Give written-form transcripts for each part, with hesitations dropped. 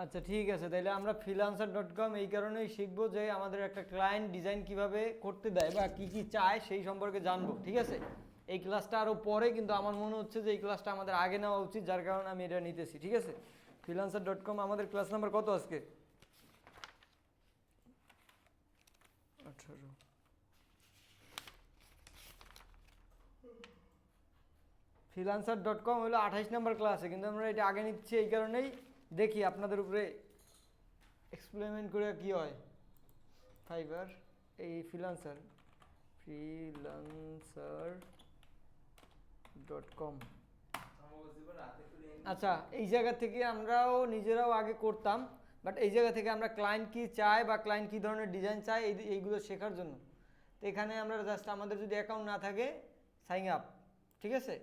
আচ্ছা ঠিক আছে, তাইলে আমরা freelancer.com এই কারণেই শিখবো যে আমাদের একটা ক্লায়েন্ট ডিজাইন কিভাবে করতে দেয় বা কি কি চায় সেই সম্পর্কে জানবো, ঠিক আছে? এই ক্লাসটা আরও পরে, কিন্তু আমার মনে হচ্ছে যে এই ক্লাসটা আমাদের আগে নেওয়া উচিত, যার কারণে আমি এটা নিতেছি, ঠিক আছে? freelancer.com আমাদের ক্লাস নাম্বার কত আজকে? 18। freelancer.com হলো 28 নম্বর ক্লাসে, কিন্তু আমরা এটা আগে নিচ্ছি এই কারণেই, দেখি আপনাদের উপরে এক্সপেরিমেন্ট করে কি হয়। ফাইবার এই freelancer.com। আচ্ছা, এই জায়গা থেকে আমরাও নিজেরাও আগে করতাম, বাট এই জায়গা থেকে আমরা ক্লায়েন্ট কি চায় বা ক্লায়েন্ট কি ধরনের ডিজাইন চায় এইগুলো শেখার জন্য। তো এখানে আমরা জাস্ট আমাদের যদি অ্যাকাউন্ট না থাকে, সাইন আপ, ঠিক আছে?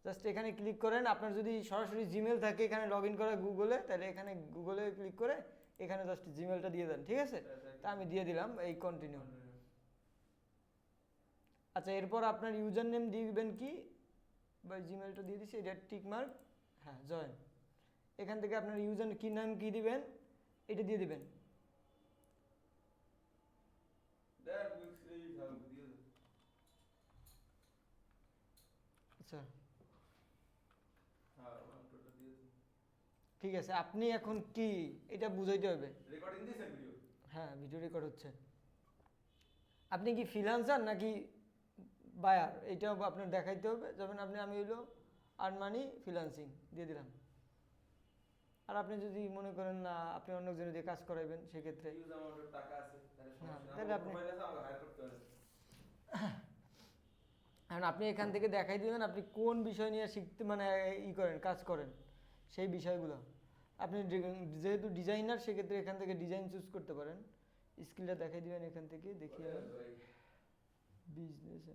জাস্ট এখানে ক্লিক করেন। আপনার যদি সরাসরি জিমেল থাকে এখানে লগ ইন করা গুগলে, তাহলে এখানে গুগলে ক্লিক করে এখানে জাস্ট জিমেলটা দিয়ে দেন, ঠিক আছে? তা আমি দিয়ে দিলাম, এই কন্টিনিউ। আচ্ছা, এরপর আপনার ইউজার নেম দিবেন কি, বা জিমেলটা দিয়ে দিচ্ছি, এটা টিক মার্ক, হ্যাঁ জয়েন। এখান থেকে আপনার ইউজার কি নাম কি দিবেন এটা দিয়ে দিবেন। আচ্ছা ঠিক আছে, আপনি এখন কি এটা বুঝাইতে হবে। রেকর্ডিং দিছেন ভিডিও? হ্যাঁ, ভিডিও রেকর্ড হচ্ছে। আপনি কি ফ্রিল্যান্সার নাকি বায়ার এটাও আপনার দেখাইতে হবে। যেমন আমি হইলো আর্ন মানি ফ্রিল্যান্সিং দিয়ে দিলাম। আর আপনি যদি মনে করেন না আপনি অন্য জনের দিয়ে কাজ করাইবেন, সেক্ষেত্রে ইউজ অ্যামাউন্টের টাকা আছে, তাহলে হ্যাঁ, সমস্যা তাহলে না, আপনি প্রোফাইল আছে আমাকে হায়ার করতে পারেন। এখন আপনি এখান থেকে দেখাই দিবেন আপনি কোন বিষয় নিয়ে শিখতে মানে করেন, কাজ করেন, সেই বিষয়গুলো। আপনি যেহেতু ডিজাইনার, সেক্ষেত্রে এখান থেকে ডিজাইন চুজ করতে পারেন। স্কিলটা দেখাই দিবেন এখান থেকে, দেখিয়ে বিজনেস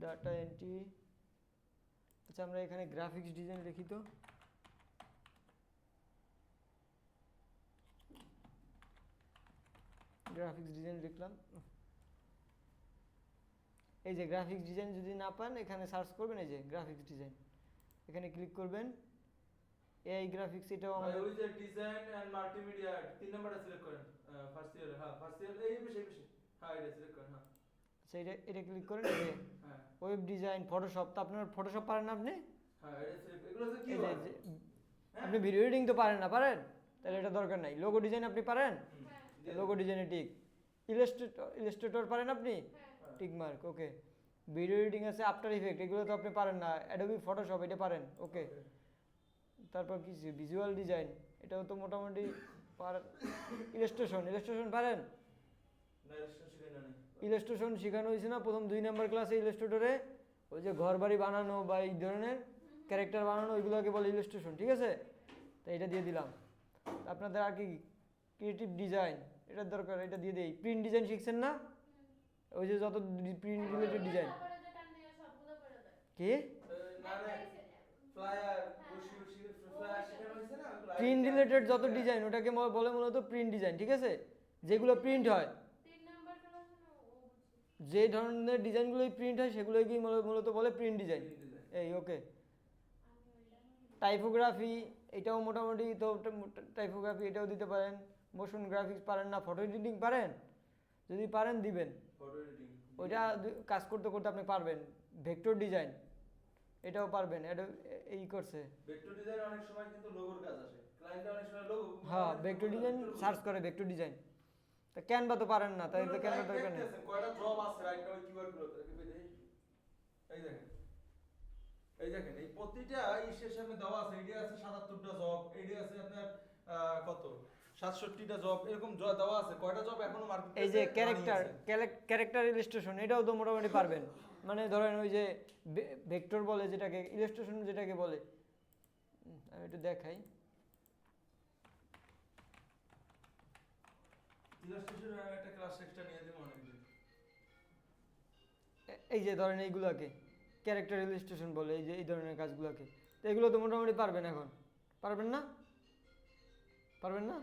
ডাটা এন্ট্রি। আচ্ছা, আমরা এখানে গ্রাফিক্স ডিজাইন লিখি তো। গ্রাফিক্স ডিজাইন লিখলাম। এই যে গ্রাফিক্স ডিজাইন যদি না পান, এখানে সার্চ করবেন, এই যে গ্রাফিক্স ডিজাইন, এখানে ক্লিক করবেন। এই গ্রাফিক্স এটাও ভাই আমাদের ওই যে ডিজাইন এন্ড মাল্টিমিডিয়া 3 নাম্বারটা সিলেক্ট করেন। ফার্স্ট ইয়ার, হ্যাঁ ফার্স্ট ইয়ার এই বেশি হ্যাঁ এটা সিলেক্ট করেন। হ্যাঁ আচ্ছা, এটা ক্লিক করেন। এই যে হ্যাঁ ওয়েব ডিজাইন, ফটোশপ। তো আপনার ফটোশপ পারেন না আপনি? হ্যাঁ এটা সিলেক্ট, এগুলো হচ্ছে কি এই হয়? যে আপনি ভিডিও এডিটিং তো পারেন না, পারেন? তাহলে এটা দরকার নাই। লোগো ডিজাইন আপনি পারেন? লোগো ডিজাইনে টিক। ইলাস্ট্রেটর পারেন আপনি? টিক মার্ক, ওকে। ভিডিও এডিটিং আছে, আফটার ইফেক্ট, এগুলো তো আপনি পারেন না। অ্যাডোবি ফটোশপ এটা পারেন, ওকে। তারপর কি ভিজুয়াল ডিজাইন, এটাও তো মোটামুটি পারেন। ইলাস্ট্রেশন পারেন? না ইলাস্ট্রেশন শিখেন না। ইলাস্ট্রেশন শেখানো হয়েছে না প্রথম 2 নম্বর ক্লাসে ইলাস্ট্রেটরে? ওই যে ঘর বাড়ি বানানো বা এই ধরনের ক্যারেক্টার বানানো, ওইগুলোকে বলে ইলাস্ট্রেশন, ঠিক আছে? তো এটা দিয়ে দিলাম। আপনাদের আর কি ক্রিয়েটিভ ডিজাইন, এটার দরকার, এটা দিয়ে দিই। প্রিন্ট ডিজাইন শিখছেন না? ওই যে যত প্রিন্ট রিলেটেড ডিজাইন। কি না রে ফ্লায়ার বসি ফ্লায়ার শিখানো হয়েছে না? প্রিন্ট রিলেটেড যত ডিজাইন, ওটাকে বলে মূলত প্রিন্ট ডিজাইন, ঠিক আছে? যেগুলো প্রিন্ট হয়, যে ধরনের ডিজাইনগুলোই প্রিন্ট হয় সেগুলোই কি মূলত বলে প্রিন্ট ডিজাইন। এই ওকে। টাইপোগ্রাফি, এটাও মোটামুটি তো, টাইপোগ্রাফি এটাও দিতে পারেন। মোশন গ্রাফিক্স পারেন না? ফটো এডিটিং পারেন? যদি পারেন দিবেন, ফটো এডিটিং ওইটা কাজ করতে করতে আপনি পারবেন। ভেক্টর ডিজাইন এটাও পারবেন। এটা এই করছে, ভেক্টর ডিজাইন অনেক সময় কিন্তু লোগোর কাজ আসে, ক্লায়েন্ট অনেক সময় লোগো, হ্যাঁ ভেক্টর ডিজাইন সার্চ করে ভেক্টর ডিজাইন। তা ক্যানভা তো পারেন না, তাই তো ক্যানভা দরকার নেই। কয়টা জব আছে রাইট নাও কিওয়ার্ড গুলো এই দেখেন, এই দেখেন এই প্রতিটা ইসের সামনে দেওয়া আছে। এইটা আছে 77টা জব, এইটা আছে আপনার কত 67টা জব, এরকম দেওয়া আছে। কয়টা জব এখনো মার্কেটে এই যে ক্যারেক্টার ইলাস্ট্রেশন, এটাও তো মোটামুটি পারবেন। মানে ধরেন ওই যে ভেক্টর বলে যেটাকে, ইলাস্ট্রেশন যেটাকে বলে। আমি একটু দেখাই। ইলাস্ট্রেশনের একটা ক্লাস এক্সট্রা নিয়ে দেব অনেকদিন। এই যে ধরেন এইগুলোকে ক্যারেক্টার ইলাস্ট্রেশন বলে, এই যে এই ধরনের কাজগুলোকে। তো এগুলো তো মোটামুটি পারবেন এখন, পারবেন না? পারবেন না?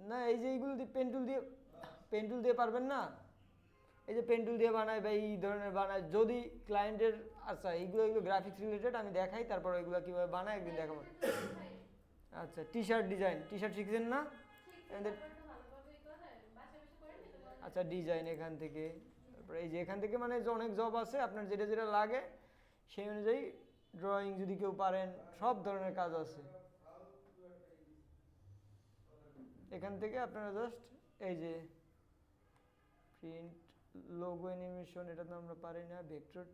না, এই যে এইগুলো দিয়ে পেন টুল দিয়ে পারবেন না? এই যে পেন টুল দিয়ে বানায় বা এই ধরনের বানায়, যদি ক্লায়েন্টের, আচ্ছা এইগুলো গ্রাফিক্স রিলেটেড আমি দেখাই, তারপর এগুলো কীভাবে বানায় একদিন দেখাবো। আচ্ছা T shirt design, T shirt শিখছেন না? এদের আচ্ছা ডিজাইন এখান থেকে, তারপরে এই যে এখান থেকে মানে যে অনেক জব আছে, আপনার যেটা যেটা লাগে সেই অনুযায়ী ড্রয়িং যদি কেউ পারেন, সব ধরনের কাজ আছে এখান থেকে। আপনারা জাস্ট এই যে প্রিন্ট, লোগো অ্যানিমেশন, এটা তো আমরা পারি না। ভেক্টর,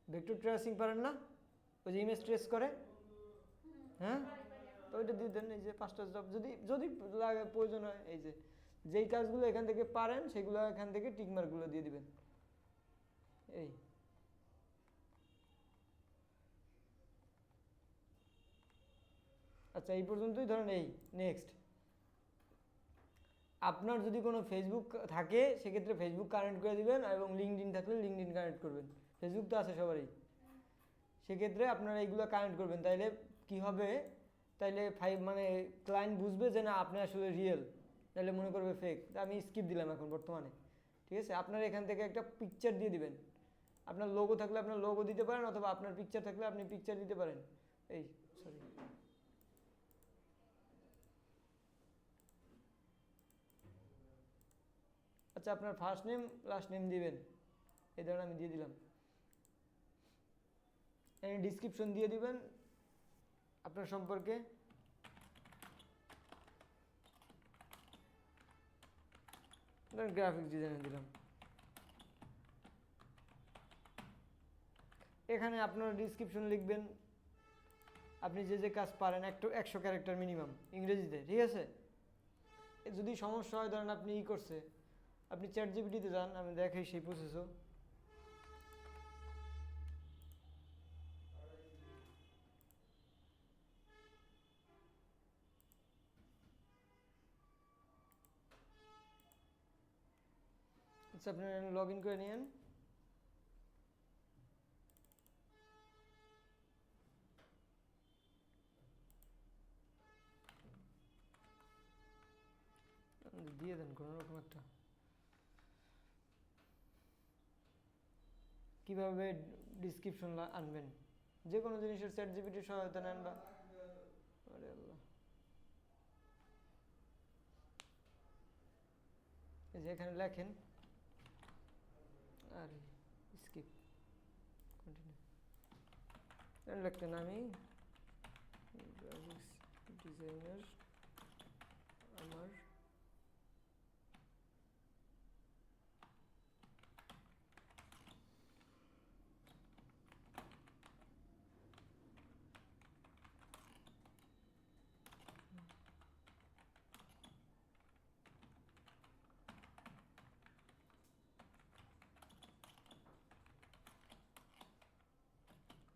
ভেক্টর ট্রেসিং পারেন না? ওই যে ইমেজ ট্রেস করে, হ্যাঁ, তো ওইটা দিয়ে দেন। এই যে 5টা জব যদি যদি লাগে প্রয়োজন হয়, এই যে যেই কাজগুলো এখান থেকে পারেন সেগুলো এখান থেকে টিকমার্কগুলো দিয়ে দিবেন। এই আচ্ছা এই পর্যন্তই ধরেন। এই নেক্সট, আপনার যদি কোনো ফেসবুক থাকে সেক্ষেত্রে ফেসবুক কানেক্ট করে দিবেন, এবং লিঙ্কডইন থাকলে লিঙ্কডইন কানেক্ট করবেন। ফেসবুক তো আছে সবারই, সেক্ষেত্রে আপনারা এইগুলো কানেক্ট করবেন। তাইলে কি হবে, তাইলে মানে ক্লায়েন্ট বুঝবে যে না আপনি আসলে রিয়েল, তাহলে মনে করবে ফেক। আমি স্কিপ দিলাম এখন বর্তমানে, ঠিক আছে। আপনার এখান থেকে একটা পিকচার দিয়ে দিবেন। আপনার লোগো থাকলে আপনার লোগো দিতে পারেন, অথবা আপনার পিকচার থাকলে আপনি পিকচার দিতে পারেন। এই সরি, আচ্ছা আপনার ফার্স্ট নেম লাস্ট নেম দিবেন, এই ধরনের আমি দিয়ে দিলাম। ডিসক্রিপশন দিয়ে দিবেন আপনার সম্পর্কে। গ্রাফিক্স ডিজাইনার দিলাম। এখানে আপনার ডিসক্রিপশন লিখবেন আপনি যে যে কাজ পারেন, 100 ক্যারেক্টার মিনিমাম ইংরেজিতে, ঠিক আছে। যদি সমস্যা হয়, ধরেন আপনি করছে, আপনি চ্যাট জিপিটিতে যান, আমি দেখাই সেই প্রসেসও। আচ্ছা আপনি লগ ইন করে নিন। দিয়ে দেন কোনো রকম একটা। কিভাবে ডিসক্রিপশন আনবেন, যে কোনো জিনিসের চ্যাট জিপিটির সহায়তা নেন বা, আরে আল্লাহ, এই যে এখানে লেখেন, আরে স্কিপ, কন্টিনিউ লিখতেন আমি গ্রাফিক্স ডিজাইনার আমার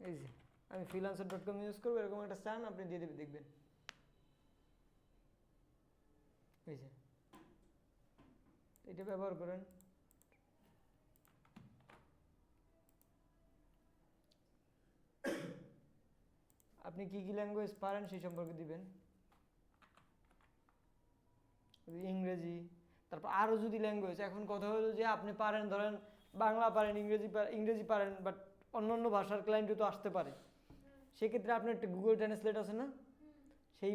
এই যে আমি freelancer.com ইউজ করবো, এরকম একটা চান আপনি দিয়ে দেবেন, দেখবেন এই যে এটা ব্যবহার করেন। আপনি কি কি ল্যাঙ্গুয়েজ পারেন সেই সম্পর্কে দিবেন, ইংরেজি, তারপর আরও যদি ল্যাঙ্গুয়েজ। এখন কথা হলো যে আপনি পারেন, ধরেন বাংলা পারেন, ইংরেজি পারেন, বাট অন্য অন্য ভাষার ক্লায়েন্টও তো আসতে পারে। সেক্ষেত্রে আপনার একটা গুগল ট্রান্সলেট আছে না, সেই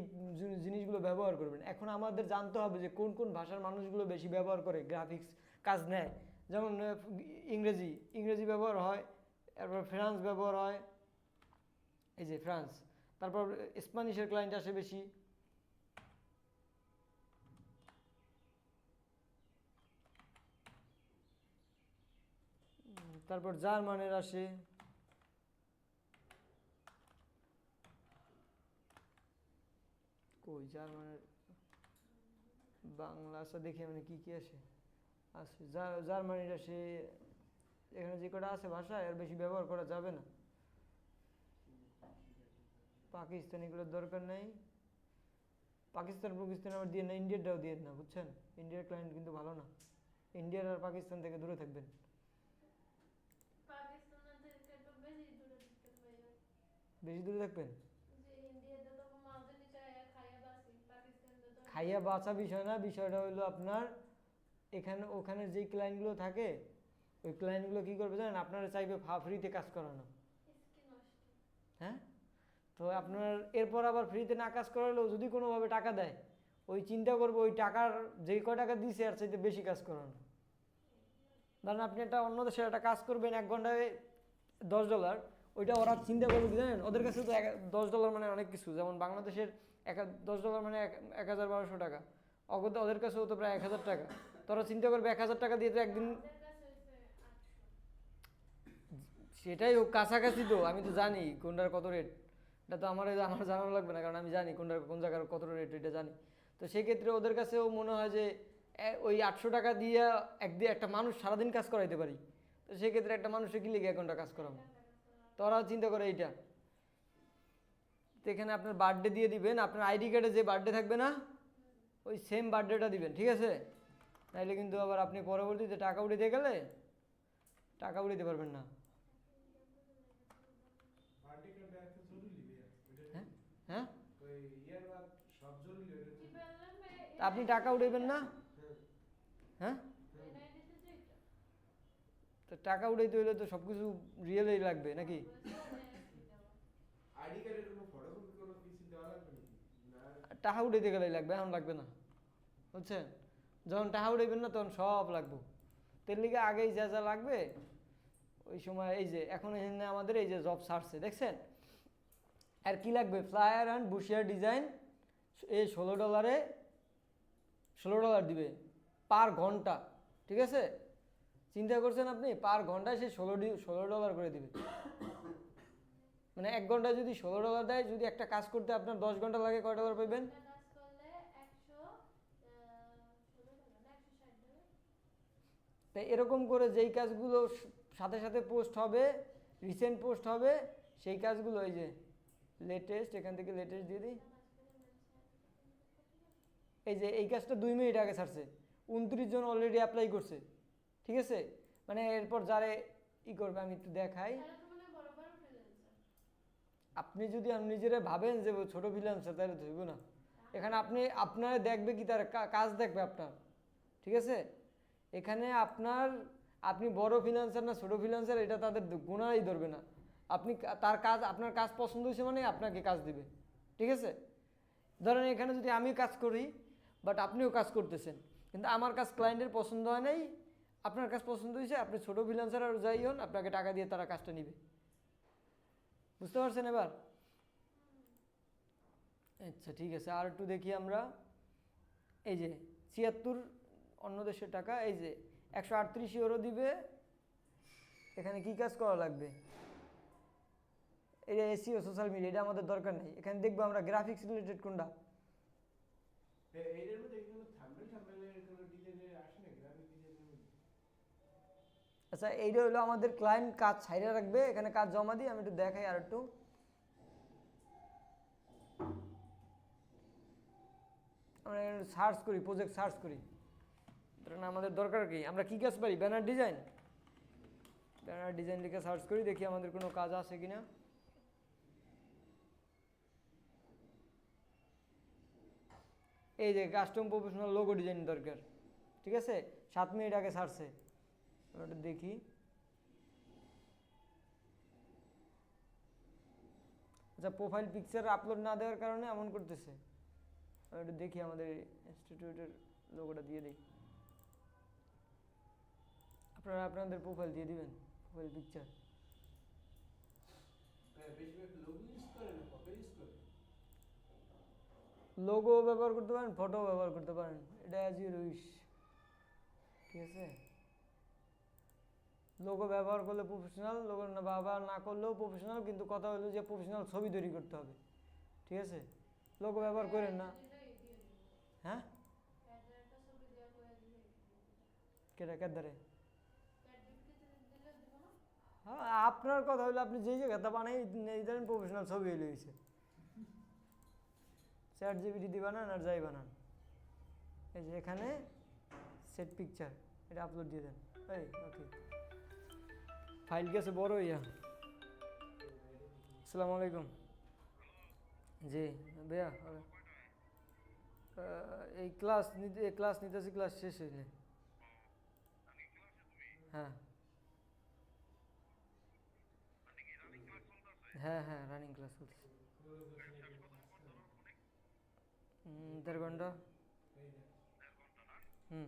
জিনিসগুলো ব্যবহার করবেন। এখন আমাদের জানতে হবে যে কোন কোন ভাষার মানুষগুলো বেশি ব্যবহার করে, গ্রাফিক্স কাজ নেয়। যেমন ইংরেজি ব্যবহার হয়, তারপর ফ্রান্স ব্যবহার হয়, এই যে ফ্রান্স, তারপর স্প্যানিশের ক্লায়েন্ট আসে বেশি, তারপর জার্মানের আসে, কই জার্মানের বাংলা আছে দেখি মানে কি কি আসে, আসে জার্মানির আসে। এখানে যে কটা আছে ভাষা, এর বেশি ব্যবহার করা যাবে না। পাকিস্তানিগুলোর দরকার নেই, পাকিস্তান আবার দিয়ে না, ইন্ডিয়াটাও দিয়ে না, বুঝছেন। ইন্ডিয়ার ক্লায়েন্ট কিন্তু ভালো না, ইন্ডিয়ার আর পাকিস্তান থেকে দূরে থাকবেন। বেশি দূরে থাকবেন, খাইয়া বাঁচা বিষয় না, বিষয়টা হইলো আপনার এখানে ওখানে যেই ক্লায়েন্টগুলো থাকে, ওই ক্লায়েন্টগুলো কী করবে জানেন, আপনারা চাইবে ফ্রিতে কাজ করানো, হ্যাঁ। তো আপনার এরপর আবার ফ্রিতে না কাজ করালেও যদি কোনোভাবে টাকা দেয়, ওই চিন্তা করবো ওই টাকার যে কয় টাকা দিয়েছে আর চাইতে বেশি কাজ করানো। ধরেন আপনি একটা অন্য দেশের একটা কাজ করবেন 1 ঘন্টায় $10, ওইটা ওরা চিন্তা করবে কি জানেন, ওদের কাছে তো $10 মানে অনেক কিছু। যেমন বাংলাদেশের $10 মানে 1,000-1,200 টাকা, ওদের কাছেও তো প্রায় 1,000 টাকা। তোরা চিন্তা করবে 1,000 টাকা দিয়ে তো একদিন, সেটাই হোক কাছাকাছি, তো আমি তো জানি কোনটার কত রেট। এটা তো আমার জানানো লাগবে না, কারণ আমি জানি কোনটার কোন জায়গার কত রেট, এটা জানি। তো সেক্ষেত্রে ওদের কাছেও মনে হয় যে ওই 800 টাকা দিয়ে একদিন একটা মানুষ সারাদিন কাজ করাইতে পারি। তো সেক্ষেত্রে একটা মানুষের কি লেগে 1 ঘন্টা কাজ করাবো, তো ওরাও চিন্তা করে এইটা। তো এখানে আপনার বার্থডে দিয়ে দিবেন, আপনার আইডি কার্ডে যে বার্থডে থাকবে না, ওই সেম বার্থডেটা দিবেন, ঠিক আছে? নাইলে কিন্তু আবার আপনি পরবর্তীতে টাকা উঠাতে গেলে টাকা উঠাতে পারবেন না। হ্যাঁ হ্যাঁ, তা আপনি টাকা উঠাইবেন না? হ্যাঁ, তো টাকা উঠাইতে হইলে তো সব কিছু রিয়েলই লাগবে নাকি? টাকা উঠাইতে গেলেই লাগবে, এখন লাগবে না, বুঝছেন? যখন টাকা উঠাইবেন না তখন সব লাগবে। তের লিগে আগেই যা যা লাগবে ওই সময়, এই যে এখন এখানে আমাদের এই যে জব সার্চে দেখছেন, আর কি লাগবে, ফ্লায়ার অ্যান্ড বুশিয়ার ডিজাইন, এই $16 দিবে পার ঘন্টা, ঠিক আছে? চিন্তা করছেন আপনি, পার ঘন্টায় সে $16 করে দিবে। মানে 1 ঘন্টায় যদি $16 দেয়, যদি একটা কাজ করতে আপনার 10 ঘন্টা লাগে, কয় ডলার পাইবেন? তাই এরকম করে যেই কাজগুলো সাথে সাথে পোস্ট হবে, রিসেন্ট পোস্ট হবে, সেই কাজগুলো এই যে লেটেস্ট, এখান থেকে লেটেস্ট দিয়ে দিই। এই যে এই কাজটা 2 মিনিট আগে ছাড়ছে, 29 জন অলরেডি অ্যাপ্লাই করছে, ঠিক আছে? মানে এরপর যারে ই করবে, আমি একটু দেখাই। আপনি যদি নিজেরা ভাবেন যে ছোট ফ্রিল্যান্সার, তাহলে ধরবো না। এখানে আপনার দেখবে কি, তার কাজ দেখবে আপনার, ঠিক আছে? এখানে আপনি বড় ফ্রিল্যান্সার না ছোট ফ্রিল্যান্সার, এটা তাদের গুণাই ধরবে না। আপনি তার কাজ, আপনার কাজ পছন্দ হয়েছে মানে আপনাকে কাজ দিবে, ঠিক আছে? ধরেন এখানে যদি আমি কাজ করি, বাট আপনিও কাজ করতেছেন, কিন্তু আমার কাজ ক্লায়েন্টের পছন্দ হয় নাই, আপনার কাজ পছন্দ হয়েছে, আপনি ছোট ফ্রিল্যান্সার আর যাই হন, আপনাকে টাকা দিয়ে তারা কাজটা নিবে। বুঝতে পারছেন এবার? আচ্ছা ঠিক আছে, আর একটু দেখি আমরা। এই যে 76 অন্য দেশের টাকা, এই যে 138 ইউরো দিবে। এখানে কি কাজ করা লাগবে? এটা এসইও, সোশ্যাল মিডিয়া, এটা আমাদের দরকার নেই। এখানে দেখবো আমরা গ্রাফিক্স রিলেটেড কোনটা। আচ্ছা, এইটা হলো আমাদের ক্লায়েন্ট কাজ ছাইরা রাখবে, এখানে কাজ জমা দিই। আমি একটু দেখাই আর একটু। আমরা সার্চ করি, প্রজেক্ট সার্চ করি, ধরেন আমাদের দরকার কি, আমরা কি কাজ পারি, ব্যানার ডিজাইন লিখে সার্চ করি, দেখি আমাদের কোনো কাজ আছে কিনা। এই যে কাস্টম প্রফেশনাল লোগো ডিজাইন দরকার, ঠিক আছে? 7 মিনিট আগে সার্চে, ওটা দেখি। আচ্ছা, প্রোফাইল পিকচার আপলোড না দেওয়ার কারণে এমন করতেছে। ওটা দেখি, আমাদের ইনস্টিটিউটের লোগোটা দিয়ে দিই। আপনারা আপনাদের প্রোফাইল দিয়ে দিবেন, প্রোফাইল পিকচার। লোগো ব্যবহার করতে পারেন, ফটো ব্যবহার করতে পারেন, এটা অ্যাজ ইউর উইশ, ঠিক আছে? লোগো ব্যবহার করলে প্রফেশনাল, লোগো ব্যবহার না করলেও প্রফেশনাল, কিন্তু কথা হলো যে প্রফেশনাল ছবি তৈরি করতে হবে, ঠিক আছে? লোগো ব্যবহার করেন না। হ্যাঁ, কেটা কেদারে? হ্যাঁ, আপনার কথা হলো আপনি যেই জায়গাটা বানাই এই ধরেন প্রফেশনাল ছবি হইলে হয়েছে। ChatGPT দিয়ে বানান আর যাই বানান, এই যে এখানে সেট পিকচার, এটা আপলোড দিয়ে দেন। এই ওকে, ফাইল গেছে বড় ইয়া। আসসালামু আলাইকুম। জি ভাইয়া, এই ক্লাস নিতেছি, ক্লাস শেষ হয়েছে। হ্যাঁ হ্যাঁ, রানিং ক্লাস চলছে। দেড় ঘন্টা। হুম,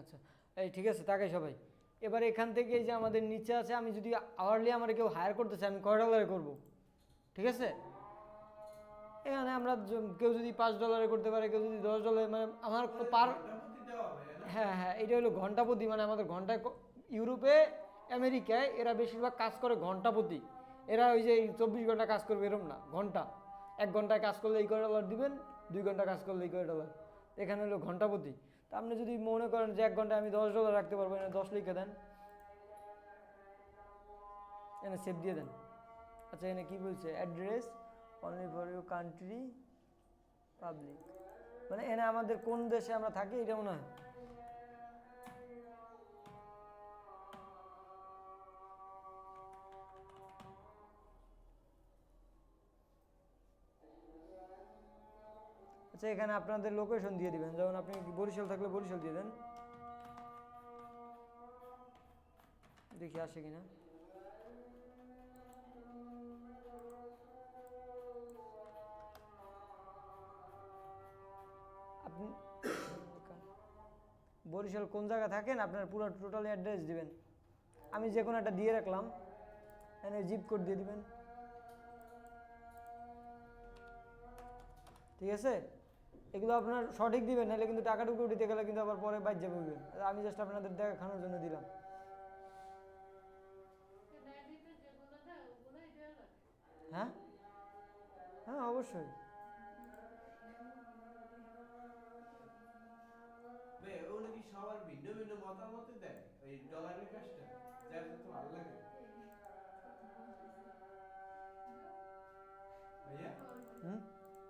আচ্ছা, এই ঠিক আছে, তাকাই সবাই। এবার এখান থেকে এই যে আমাদের নিচে আছে, আমি যদি আওয়ারলি আমার কেউ হায়ার করতে চাই, আমি কয় ডলারে করবো? ঠিক আছে, এখানে আমরা কেউ যদি $5 করতে পারে, কেউ যদি $10, মানে আমার পার, ঘন্টাপতি দেওয়া হবে না? হ্যাঁ হ্যাঁ, এটা হলো ঘন্টা প্রতি, মানে আমাদের ঘন্টায় ইউরোপে আমেরিকায় এরা বেশিরভাগ কাজ করে ঘন্টা প্রতি। এরা ওই যে 24 ঘন্টা কাজ করবে এরকম না, ঘন্টা। 1 ঘন্টায় কাজ করলে এই $1 দিবেন, 2 ঘন্টা কাজ করলে এই $1। এখানে হলো ঘন্টা প্রতি। তা আপনি যদি মনে করেন যে 1 ঘন্টায় আমি $10 রাখতে পারবো, এখানে 10 লিখে দেন, এখানে সেভ দিয়ে দেন। আচ্ছা, এখানে কি বলছে, address only for your country public, মানে এখানে আমাদের কোন দেশে আমরা থাকি এটা মনে হয়। আচ্ছা, এখানে আপনাদের লোকেশন দিয়ে দিবেন, যেমন আপনি বরিশাল থাকলে বরিশাল দিয়ে দেন, দেখি আসে কিনা। আপনি বরিশাল কোন জায়গা থাকেন, আপনার পুরো টোটাল অ্যাড্রেস দিবেন। আমি যে কোনো একটা দিয়ে রাখলাম, এখানে জিপ কোড দিয়ে দিবেন। ঠিক আছে, এগুলো আপনার সঠিক দিবেন, নাহলে কিন্তু টাকাটুকু দিতে গেলে কিন্তু আবার পরে বাইর যাবে। আমি জাস্ট আপনাদের দেখানোর জন্য দিলাম। হ্যাঁ হ্যাঁ, অবশ্যই। ভাই ওগুলো কি সবার ভিন্ন ভিন্ন মতামত দেয় ওই ডলারের কাজটা, যার যত ভালো লাগে? ভাইয়া, হুম,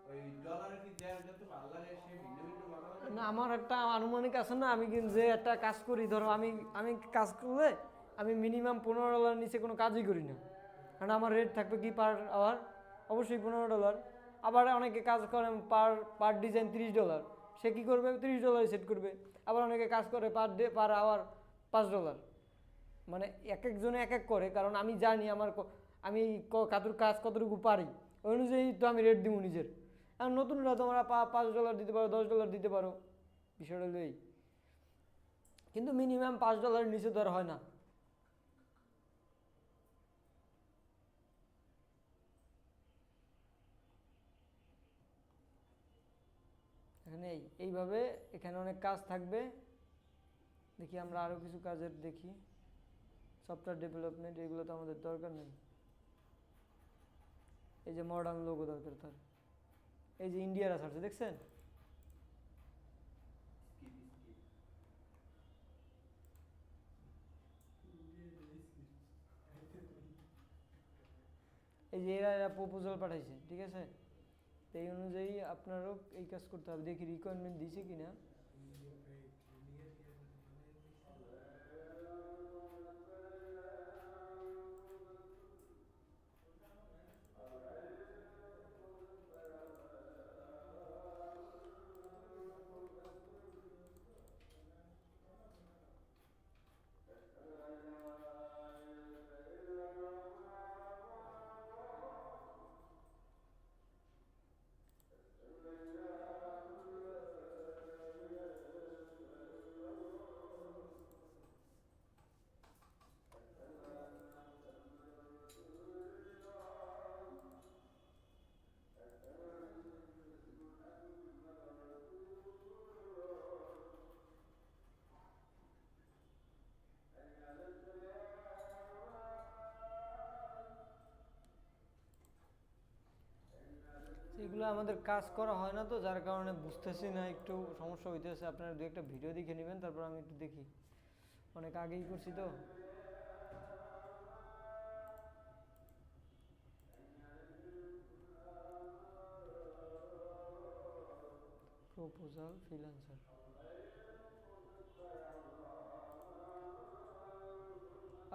ওই ডলারে কি যার যত ভালো লাগে সে ভিন্ন ভিন্ন মতামত না, দেয়? আমার একটা আনুমানিক আছে না, আমি কিন্তু যে একটা কাজ করি, ধরো আমি আমি কাজ করলে আমি মিনিমাম $15 নিচে কোনো কাজই করি না, কারণ আমার রেট থাকবে কি পার আওয়ার, অবশ্যই $15। আবার অনেকে কাজ করে পার পার ডিজাইন $30, সে কী করবে, $30 সেট করবে। আবার অনেকে কাজ করে পার ডে পার আওয়ার $5। মানে এক একজনে এক এক করে, কারণ আমি জানি আমার আমি কাজ কতটুকু পারি, ওই অনুযায়ী তো আমি রেট দিব নিজের। আর নতুনরা তোমরা $5 দিতে পারো, $10 দিতে পারো, বিষয়টা হলো এই। কিন্তু মিনিমাম $5 নিচে তো আর হয় না। এখানে এইভাবে এখানে অনেক কাজ থাকবে। দেখি আমরা আরও কিছু কাজের দেখি, সফটওয়্যার ডেভেলপমেন্ট, এগুলো তো আমাদের দরকার নেই। এই যে মডার্ন লোগো দরকার তার, এই যে ইন্ডিয়ার আছে দেখছেন, এই যে এরা প্রপোজাল পাঠাইছে, ঠিক আছে, তো এই অনুযায়ী আপনারও এই কাজ করতে হবে। দেখি রিকোয়ারমেন্ট দিছে কিনা। এগুলো আমাদের কাজ করা হয় না তো, যার কারণে বুঝতেছি না, একটু সমস্যা হইতেছে। আপনারা দু একটা ভিডিও দেখে নেবেন, তারপর আমি একটু দেখি, অনেক আগেই করছি তো। প্রপোজাল ফ্রিল্যান্সার,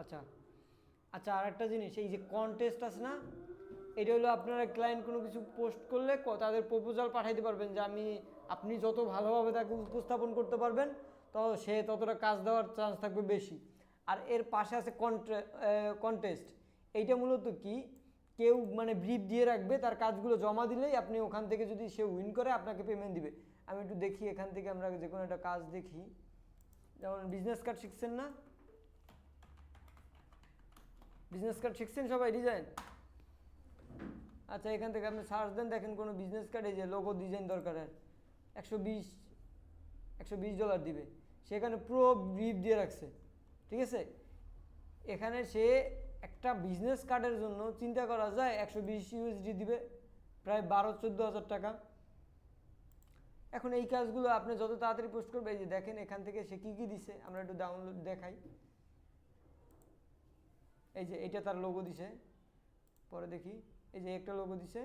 আচ্ছা আচ্ছা, আর একটা জিনিস, এই যে কন্টেস্ট আছে না, এটা হলো আপনারা ক্লায়েন্ট কোনো কিছু পোস্ট করলে তাদের প্রপোজাল পাঠাইতে পারবেন, যে আপনি যত ভালোভাবে তাকে উপস্থাপন করতে পারবেন, তো সে ততটা কাজ দেওয়ার চান্স থাকবে বেশি। আর এর পাশে আছে কন্টেস্ট, এইটা মূলত কি, কেউ মানে ব্রিফ দিয়ে রাখবে, তার কাজগুলো জমা দিলেই আপনি ওখান থেকে যদি সে উইন করে আপনাকে পেমেন্ট দিবে। আমি একটু দেখি এখান থেকে আমরা যে কোনো একটা কাজ দেখি, যেমন বিজনেস কার্ড শিখছেন না, বিজনেস কার্ড শিখছেন সবাই ডিজাইন? আচ্ছা এখান থেকে আপনি সার্চ দেন, দেখেন কোনো বিজনেস কার্ড, এই যে লোগো ডিজাইন দরকার হয়, $120 দিবে, সেখানে পুরো ব্রিফ দিয়ে রাখছে, ঠিক আছে। এখানে সে একটা বিজনেস কার্ডের জন্য চিন্তা করা যায় $120 দিবে, প্রায় 12-14 হাজার টাকা। এখন এই কাজগুলো আপনি যত তাড়াতাড়ি পোস্ট করবে, এই যে দেখেন এখান থেকে সে কী কী দিছে, আমরা একটু ডাউনলোড দেখাই। এই যে এইটা তার লোগো দিছে, পরে দেখি, এই যে একটা লোগো দিছে,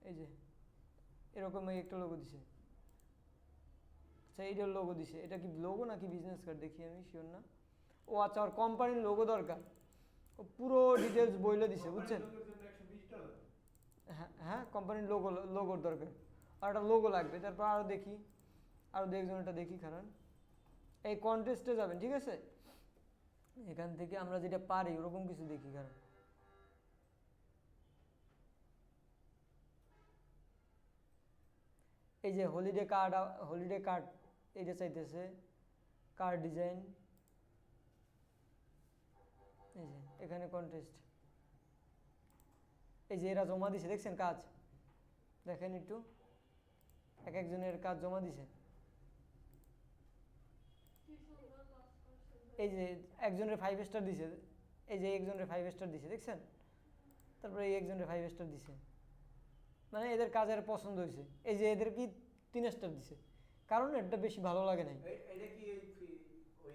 এই যে এরকম একটা লোগো দিছে, আচ্ছা এইটার লোগো দিছে, এটা কি লোগো নাকি বিজনেস কার্ড দেখি আমি শিওর না। ও আচ্ছা, ওর কোম্পানির লোগো দরকার, ও পুরো ডিটেলস বইলে দিছে, বুঝছেন? হ্যাঁ হ্যাঁ, কোম্পানির লোগোর দরকার, আর একটা লোগো লাগবে। তারপর আরও দেখি, আরও দেখজন, এটা দেখি খারান, এই কন্টেস্টে যাবেন, ঠিক আছে। এখান থেকে আমরা যেটা পারি ওরকম কিছু দেখি খারান। এই যে হলিডে কার্ড এইটা চাইতেছে, কার্ড ডিজাইন, এই যে এখানে কন্টেস্ট, এই যে এরা জমা দিছে, দেখছেন কাজ, দেখেন একটু এক একজনের কাজ জমা দিছে। এই যে একজনের 5 স্টার দিছে, এই যে একজনের 5 স্টার দিছে, দেখছেন? তারপরে এই একজনের 5 স্টার দিছে, মানে এদের কাজের পছন্দ হয়েছে। এই যে এদের কি 3 স্টার দিছে, কারণ এটা বেশি ভালো লাগে নাই। এটা কি ওই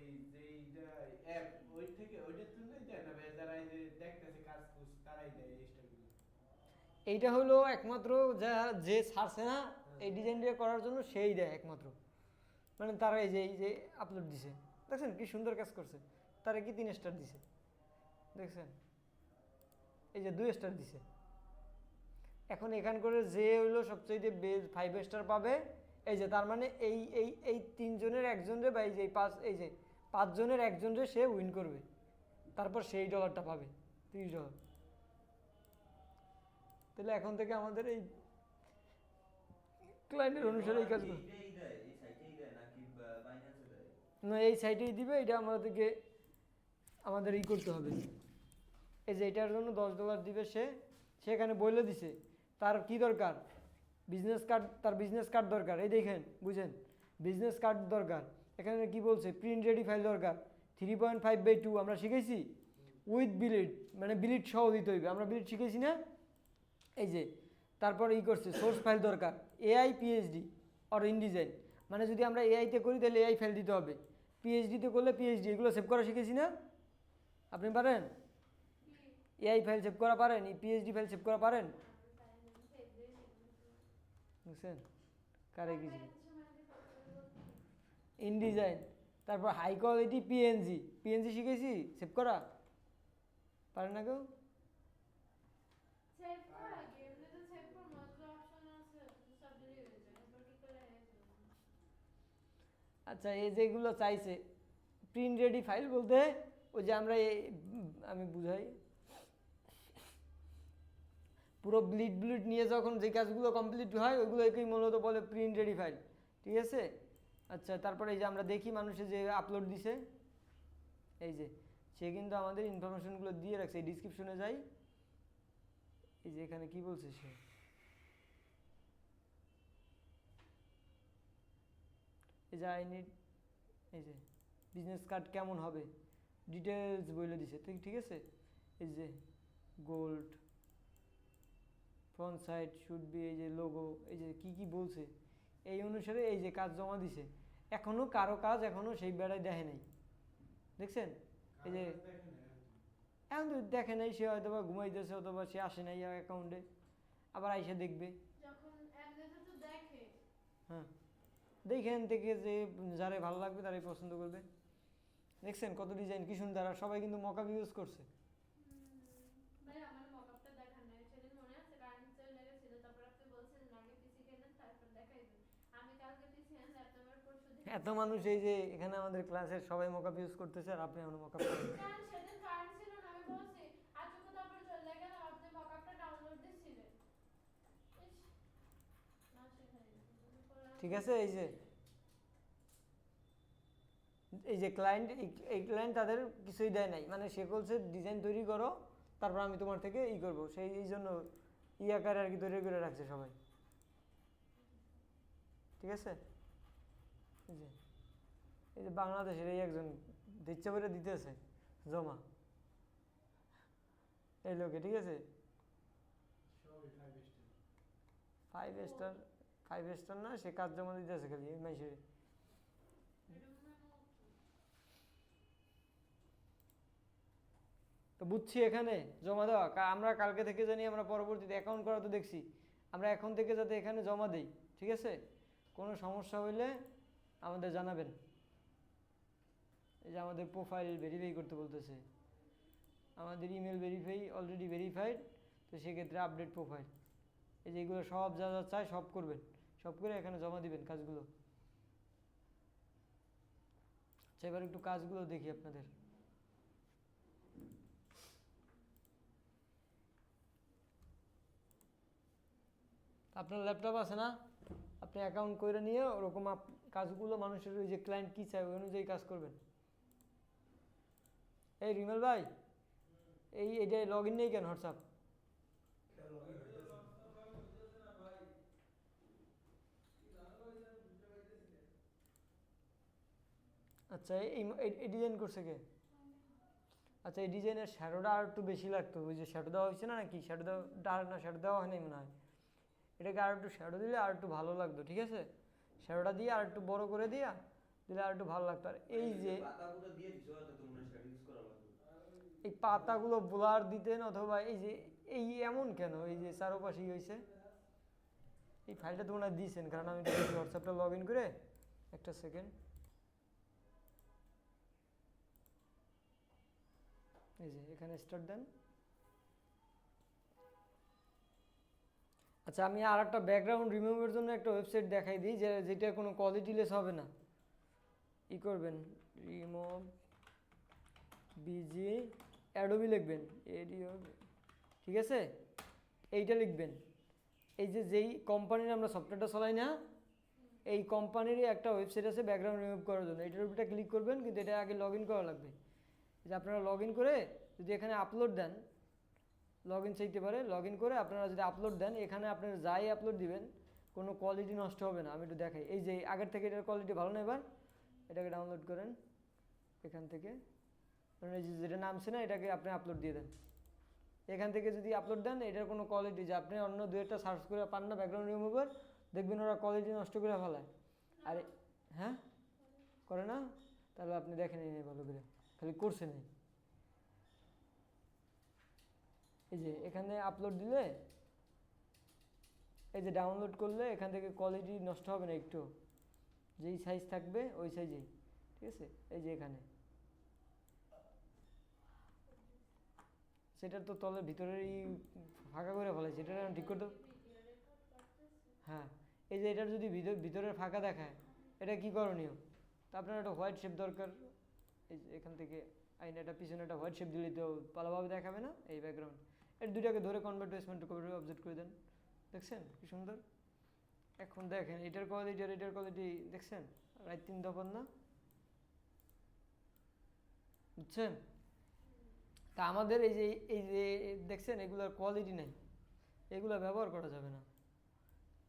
যে অ্যাপ ওই থেকে ওইটার জন্যই দেয় না ভাই, যারা এই যে দেখতেছে কাজ কুজ তারাই দেয় এই স্টাইলগুলো? এইটা হলো একমাত্র যে ছাড়ছে না এই ডিজাইনটা করার জন্য, সেই দেয় একমাত্র, মানে তারা এই যে আপলোড দিছে, দেখছেন কি সুন্দর কাজ করছে, তারা কি 3 স্টার দিছে, দেখছেন? এই যে 2 স্টার দিছে। এখন এখান করে যে হইলো সবচেয়ে 5 স্টার পাবে, এই যে তার মানে এই 3 জনের একজনের, বা এই যে 5 জনের একজনের সে উইন করবে, তারপর সেই ডলারটা পাবে, $30। তাহলে এখন থেকে আমাদের এই ক্লায়েন্টের অনুসারে এই কাজগুলো, না এই সাইটেই দিবে, এটা আমাদের করতে হবে। এই যে এটার জন্য $10 দিবে, সেখানে বলে দিছে তার কি দরকার, বিজনেস কার্ড, তার বিজনেস কার্ড দরকার, এই দেখেন বুঝেন, বিজনেস কার্ড দরকার। এখানে কি বলছে, প্রিন্ট রেডি ফাইল দরকার 3.5/2, আমরা শিখেছি উইথ বিলিট, মানে বিলিট সহ দিতে হইবে, আমরা বিলিট শিখেছি না। এই যে তারপর করছে সোর্স ফাইল দরকার, AI PhD অর ইনডিজাইন, মানে যদি আমরা এআইতে করি তাহলে AI ফাইল দিতে হবে, PhDতে করলে PhD, এগুলো সেভ করা শিখেছি না, আপনি পারেন? AI ফাইল সেভ করা পারেন, PhD ফাইল সেভ করা পারেন, বুঝছেন? কারে কি ইনডিজাইন, তারপর হাই কোয়ালিটি PNG শিখেছি সেভ করা, পারেন না কেউ? আচ্ছা, এই যেগুলো চাইছে প্রিন্ট রেডি ফাইল বলতে, ওই যে আমরা আমি বুঝাই, পুরো ব্লিড নিয়ে যখন যে কাজগুলো কমপ্লিট হয় ওইগুলোকেই মূলত বলে প্রিন্ট রেডি ফাইল, ঠিক আছে। আচ্ছা, তারপরে এই যে আমরা দেখি মানুষে যে আপলোড দিছে, এই যে সে কিন্তু আমাদের ইনফরমেশনগুলো দিয়ে রাখছে, এই ডিসক্রিপশনে যাই, এই যে এখানে কি বলছে সে, এই যে আই নিড, এই যে বিজনেস কার্ড কেমন হবে ডিটেলস বলে দিছে, ঠিক আছে। এই যে gold front side should be, এই যে লোগো, এই যে কি বলছে এই অনুসারে এই যে কাজ জমা দিছে। এখনো কারো কাজ এখনো সেই বেড়ায় দেখে নাই, দেখছেন? এই যে এখন তো দেখে নাই, সে হয়তো বা ঘুমাইতেছে, অথবা সে আসে নাই অ্যাকাউন্টে, আবার আইসা দেখবে, হ্যাঁ দেখেন থেকে যে যারে ভালো লাগবে তারাই পছন্দ করবে। দেখছেন কত ডিজাইন কি সুন্দর, আর সবাই কিন্তু মকআপ ইউজ করছে। এত মানুষ এই যে এখানে আমাদের ক্লাসের সবাই মকআপ ইউজ করতেছে, আর আপনি এখন মকআপ ঠিক আছে, এই যে ক্লায়েন্ট, এই ক্লায়েন্ট তাদের কিছুই দেয় নাই, মানে সে বলছে ডিজাইন তৈরি করো, তারপর আমি তোমার থেকে করবো, সেই এই জন্য আকারে আর কি তৈরি করে রাখছে সবাই। ঠিক আছে, এই যে বাংলাদেশের এই একজন ইচ্ছা করে দিতেছে জমা, এই লোকে। ঠিক আছে, সবই 5 স্টার। 5 স্টার না, সে কাজ জমা দিতেছে খালি এই মাসে। তো বুঝছি এখানে জমা দেওয়া, আমরা কালকে থেকে জানি, আমরা পরবর্তীতে অ্যাকাউন্ট করা তো দেখছি, আমরা এখন থেকে যাতে এখানে জমা দেই। ঠিক আছে, কোনো সমস্যা হইলে আমাদের জানাবেন। এই যে আমাদের প্রোফাইল ভেরিফাই করতে বলতেছে, আমাদের ইমেল ভেরিফাই অলরেডি ভেরিফাইড, তো সেক্ষেত্রে আপডেট প্রোফাইল, এই যে এগুলো সব যা যা চাই সব করবেন, সব করে এখানে জমা দিবেন কাজগুলো। আচ্ছা, এবার একটু কাজগুলো দেখি আপনাদের। আপনার ল্যাপটপ আছে না, আপনি অ্যাকাউন্ট করে নিয়ে ওরকম কাজগুলো মানুষের ওই যে ক্লায়েন্ট কী চায় ওই অনুযায়ী কাজ করবেন। এই রিমেল ভাই, এইটাই লগ ইন নেই কেন হোয়াটসঅ্যাপ? আচ্ছা, এই ডিজাইন করছে কে? আচ্ছা, এই ডিজাইনের শ্যাডোটা আর একটু বেশি লাগতো, ওই যে শ্যাডো দেওয়া হয়েছে না নাকি, শ্যাডো দেওয়া ডার্ক না, শ্যাডো দেওয়া হয়নি মনে হয়, এটাকে আর একটু শ্যাডো দিলে আর একটু ভালো লাগতো। ঠিক আছে, শ্যাডোটা দিয়ে আর একটু বড় করে দিলে আর একটু ভালো লাগতো। আর এই যে এই পাতাগুলো ব্লার দিতেন, অথবা এই যে এই এমন কেন, এই যে চারোপাশেই হয়েছে, এই ফাইলটা তো মনে হয় দিয়েছেন, কারণ আমি হোয়াটসঅ্যাপটা লগ ইন করে একটা সেকেন্ড, এই যে এখানে স্টার্ট দেন। আচ্ছা, আমি আর একটা ব্যাকগ্রাউন্ড রিমুভের জন্য একটা ওয়েবসাইট দেখাই দিই, যেটা কোনো কোয়ালিটি লেস হবে না। করবেন রিমুভ বিজি অ্যাডোবি লিখবেন, এডিও। ঠিক আছে, এইটা লিখবেন। এই যে যেই কোম্পানির আমরা সফটওয়্যারটা চালাই না, এই কোম্পানিরই একটা ওয়েবসাইট আছে ব্যাকগ্রাউন্ড রিমুভ করার জন্য, এটার উপরটা ক্লিক করবেন, কিন্তু এটা আগে লগ ইন করা লাগবে। যে আপনারা লগ ইন করে যদি এখানে আপলোড দেন, লগ ইন চাইতে পারে, লগ ইন করে আপনারা যদি আপলোড দেন, এখানে আপনারা যাই আপলোড দিবেন কোনো কোয়ালিটি নষ্ট হবে না। আমি একটু দেখাই, এই যে আগের থেকে এটার কোয়ালিটি ভালো না, এবার এটাকে ডাউনলোড করেন এখান থেকে, এই যে যেটা নামছে না, এটাকে আপনি আপলোড দিয়ে দেন। এখান থেকে যদি আপলোড দেন, এটার কোনো কোয়ালিটি, যে আপনি অন্য দু একটা সার্চ করে পান না ব্যাকগ্রাউন্ড রিমুভার, দেখবেন ওরা কোয়ালিটি নষ্ট করে ফেলায়। আরে হ্যাঁ, করে না? তাহলে আপনি দেখেন এই ভালো করে, খালি করছে নেই। এই যে এখানে আপলোড দিলে, এই যে ডাউনলোড করলে এখান থেকে কোয়ালিটি নষ্ট হবে না একটু, যেই সাইজ থাকবে ওই সাইজেই। ঠিক আছে, এই যে এখানে সেটার তো তলের ভিতরেই ফাঁকা করে ফেলেছে, এটা ঠিক করতে। হ্যাঁ, এই যে এটার যদি ভিতরের ফাঁকা দেখায়, এটা কি করণীয়? তা আপনার একটা হোয়াইট শেপ দরকার। এই যে এখান থেকে আইনাটা পিছনে একটা হোয়াইট শেপ দিলে তো ভালোভাবে দেখাবে না এই ব্যাকগ্রাউন্ড। এর দুইটাকে ধরে কনভার্ট টু এসমেন্ট করে অবজেক্ট করে দেন। দেখছেন কি সুন্দর? এখন দেখেন এটার কোয়ালিটি আর এটার কোয়ালিটি দেখছেন, রাইট 3 দফার না? বুঝছেন? তা আমাদের এই যে দেখছেন এগুলোর কোয়ালিটি নেই, এগুলো ব্যবহার করা যাবে না,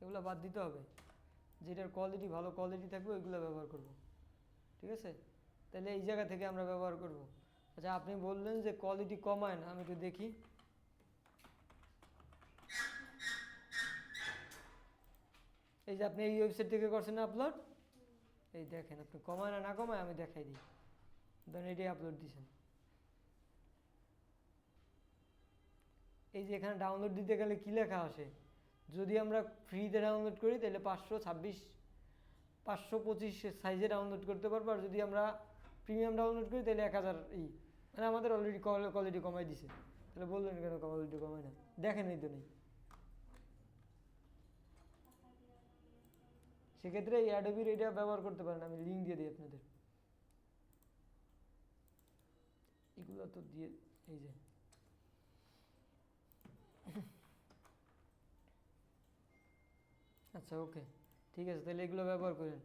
এগুলো বাদ দিতে হবে। যেটার কোয়ালিটি ভালো কোয়ালিটি থাকবে ওইগুলো ব্যবহার করব। ঠিক আছে, তাহলে এই জায়গা থেকে আমরা ব্যবহার করব। আচ্ছা, আপনি বললেন যে কোয়ালিটি কমায় না, আমি একটু দেখি। এই যে আপনি এই ওয়েবসাইট থেকে করছেন না আপলোড, এই দেখেন আপনি কমায় না কমায় আমি দেখাই দিই। ধরেন এটাই আপলোড দিয়েছেন, এই যে এখানে ডাউনলোড দিতে গেলে কি লেখা আসে, যদি আমরা ফ্রিতে ডাউনলোড করি তাহলে 525 সাইজে ডাউনলোড করতে পারবো, আর যদি আমরা প্রিমিয়াম ডাউনলোড করি তাহলে 1000 মানে আমাদের অলরেডি কোয়ালিটি কমাই দিছে। তাহলে বললেন কেন কোয়ালিটি কমায় না? দেখেন এই তো নেই। সেক্ষেত্রে এই অ্যাডোবির এটা ব্যবহার করতে পারেন, আমি লিঙ্ক দিয়ে দিই আপনাদের। এগুলো তো দিয়ে, এই যে আচ্ছা ওকে ঠিক আছে, তাহলে এগুলো ব্যবহার করেন।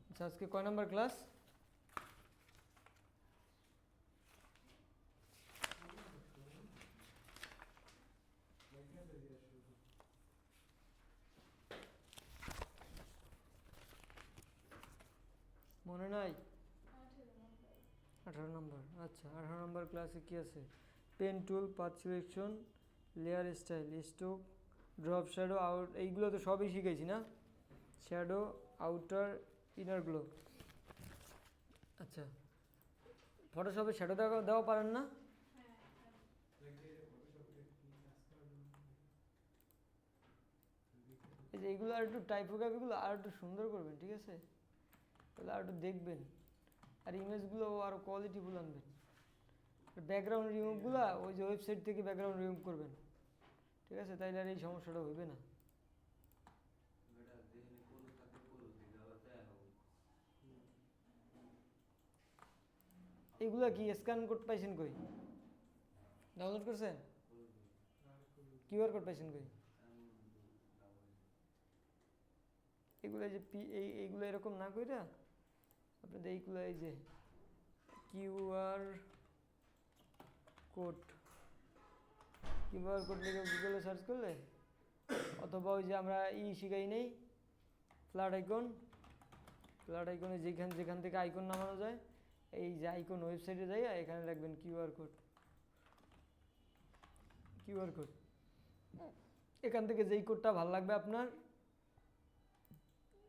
আচ্ছা, আজকে কয় নাম্বার ক্লাস? মনে নাই? 18 নম্বর। আচ্ছা, 18 নম্বর ক্লাসে কি আছে? Pen tool, path selection, layer style, stroke, drop, shadow, out, এইগুলো তো সবই শিখেছি না? Shadow, outer, inner glow. আচ্ছা, ফটোশপে শ্যাডো দেওয়া দেওয়া পারেন না? এই যে এইগুলো আর একটু টাইপোগ্রাফিগুলো আর একটু সুন্দর করবেন, ঠিক আছে? তাহলে আর একটু দেখবেন, আর ইমেজগুলো আরও কোয়ালিটিফুল আনবেন। ব্যাকগ্রাউন্ড রিমুভগুলো ওই যে ওয়েবসাইট থেকে ব্যাকগ্রাউন্ড রিমুভ করবেন, ঠিক আছে? তাইলে আর এই সমস্যাটা হইবে না। এগুলা কি স্ক্যান কোড পাইছেন কই? ডাউনলোড করছেন? কিউআর কোড পাইছেন কই? এগুলো যে এইগুলো এরকম না কইরা আপনাদের এইগুলো এই যে কিউআর কোড লিখে গুগলে সার্চ করলে, অথবা ওই যে আমরা শিখাই নেই ফ্ল্যাট আইকনে যেখান থেকে আইকন নামানো যায়, এই যে আইকন ওয়েবসাইটে যাই এখানে রাখবেন কিউআর কোড। এখান থেকে যেই কোডটা ভালো লাগবে আপনার,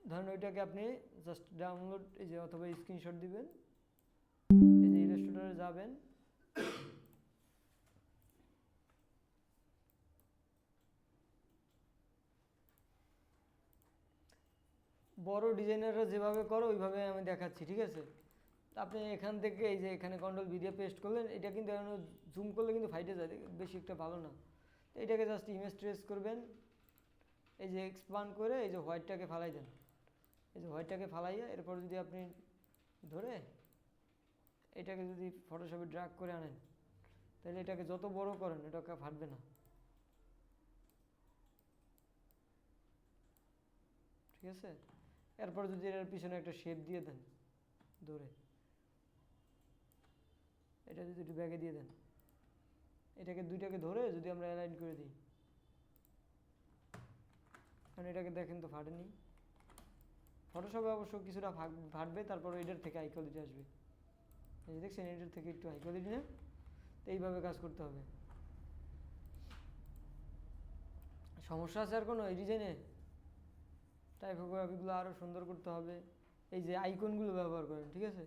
ধরেন ওইটাকে আপনি জাস্ট ডাউনলোড এই যে অথবা স্ক্রিনশট দিবেন, এই যে ইলাস্ট্রেটরে যাবেন, বড় ডিজাইনাররা যেভাবে করো ওইভাবে আমি দেখাচ্ছি, ঠিক আছে? আপনি এখান থেকে এই যে এখানে কন্ট্রোল ভি দিয়ে পেস্ট করলেন, এটা কিন্তু এখন জুম করলে কিন্তু ফাইটে যায়, বেশি একটা ভালো না। তো এটাকে জাস্ট ইমেজ ট্রেস করবেন, এই যে এক্সপান্ড করে এই যে হোয়াইটটাকে ফালাই দেন, এই যে হোয়াইটটাকে ফালাইয়া এরপর যদি আপনি ধরে এটাকে যদি ফটোশপে ড্র্যাগ করে আনেন, তাহলে এটাকে যত বড় করেন এটাকে ফাটবে না, ঠিক আছে? এরপর যদি এর পিছনে একটা শেপ দিয়ে দেন ধরে, এটা যদি একটু ব্যাগে দিয়ে দেন, এটাকে দুইটাকে ধরে যদি আমরা অ্যালাইন করে দিই, কারণ এটাকে দেখেন তো ফাটেনি। ফটোশপে অবশ্য কিছুটা ফাটবে, তারপর এটার থেকে হাই কোয়ালিটি আসবে। এই যে দেখছেন, এটার থেকে একটু হাই কোয়ালিটি না? তো এইভাবে কাজ করতে হবে। সমস্যা আছে আর কোনো এই ডিজাইনে? টাইপোগ্রাফিগুলো আরও সুন্দর করতে হবে। এই যে আইকনগুলো ব্যবহার করেন, ঠিক আছে?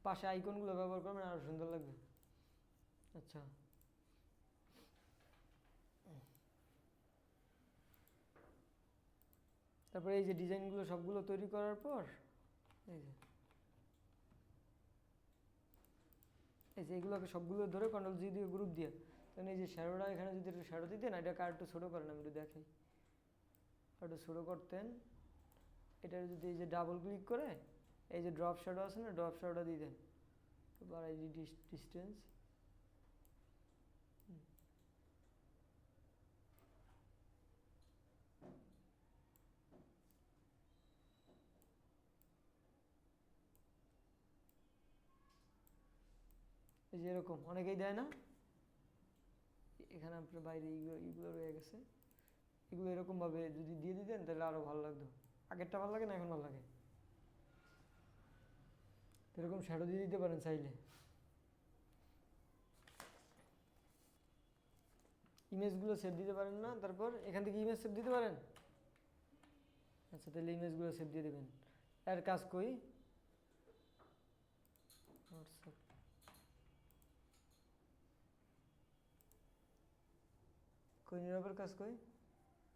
পাশে আইকনগুলো ব্যবহার করবেন, আরও সুন্দর লাগবে। আচ্ছা, তারপরে এই যে ডিজাইনগুলো সবগুলো তৈরি করার পর এই যে এগুলোকে সবগুলো ধরে কন্ট্রোল জি দিয়ে গ্রুপ দিয়ে, তাহলে এই যে শ্যাডোটা এখানে যদি একটু শ্যাডো দিতেন, এটাকে আর একটু ছোটো করেন, আমি একটু দেখাই। একটু ছোটো করতেন, এটা যদি এই যে ডাবল ক্লিক করে এই যে ড্রপ শ্যাডো আছে না, ড্রপ শ্যাডোটা দিয়ে দেন, বাড়াই দিই ডিস্টেন্স। এই যে এরকম অনেকেই দেয় না, এখানে আপনার বাইরে এইগুলো রয়ে গেছে, এগুলো এরকমভাবে যদি দিয়ে দিতেন তাহলে আরও ভালো লাগতো। আগেরটা ভালো লাগে না, এখন ভালো লাগে। এরকম শ্যাডো দিয়ে দিতে পারেন চাইলে। ইমেজগুলো সেভ দিতে পারেন না? তারপর এখান থেকে ইমেজ সেভ দিতে পারেন? আচ্ছা, তাহলে ইমেজগুলো সেভ দিয়ে দেবেন। এর কাজ কই? হোয়াটসঅ্যাপ, কই নীরবের কাজ কই?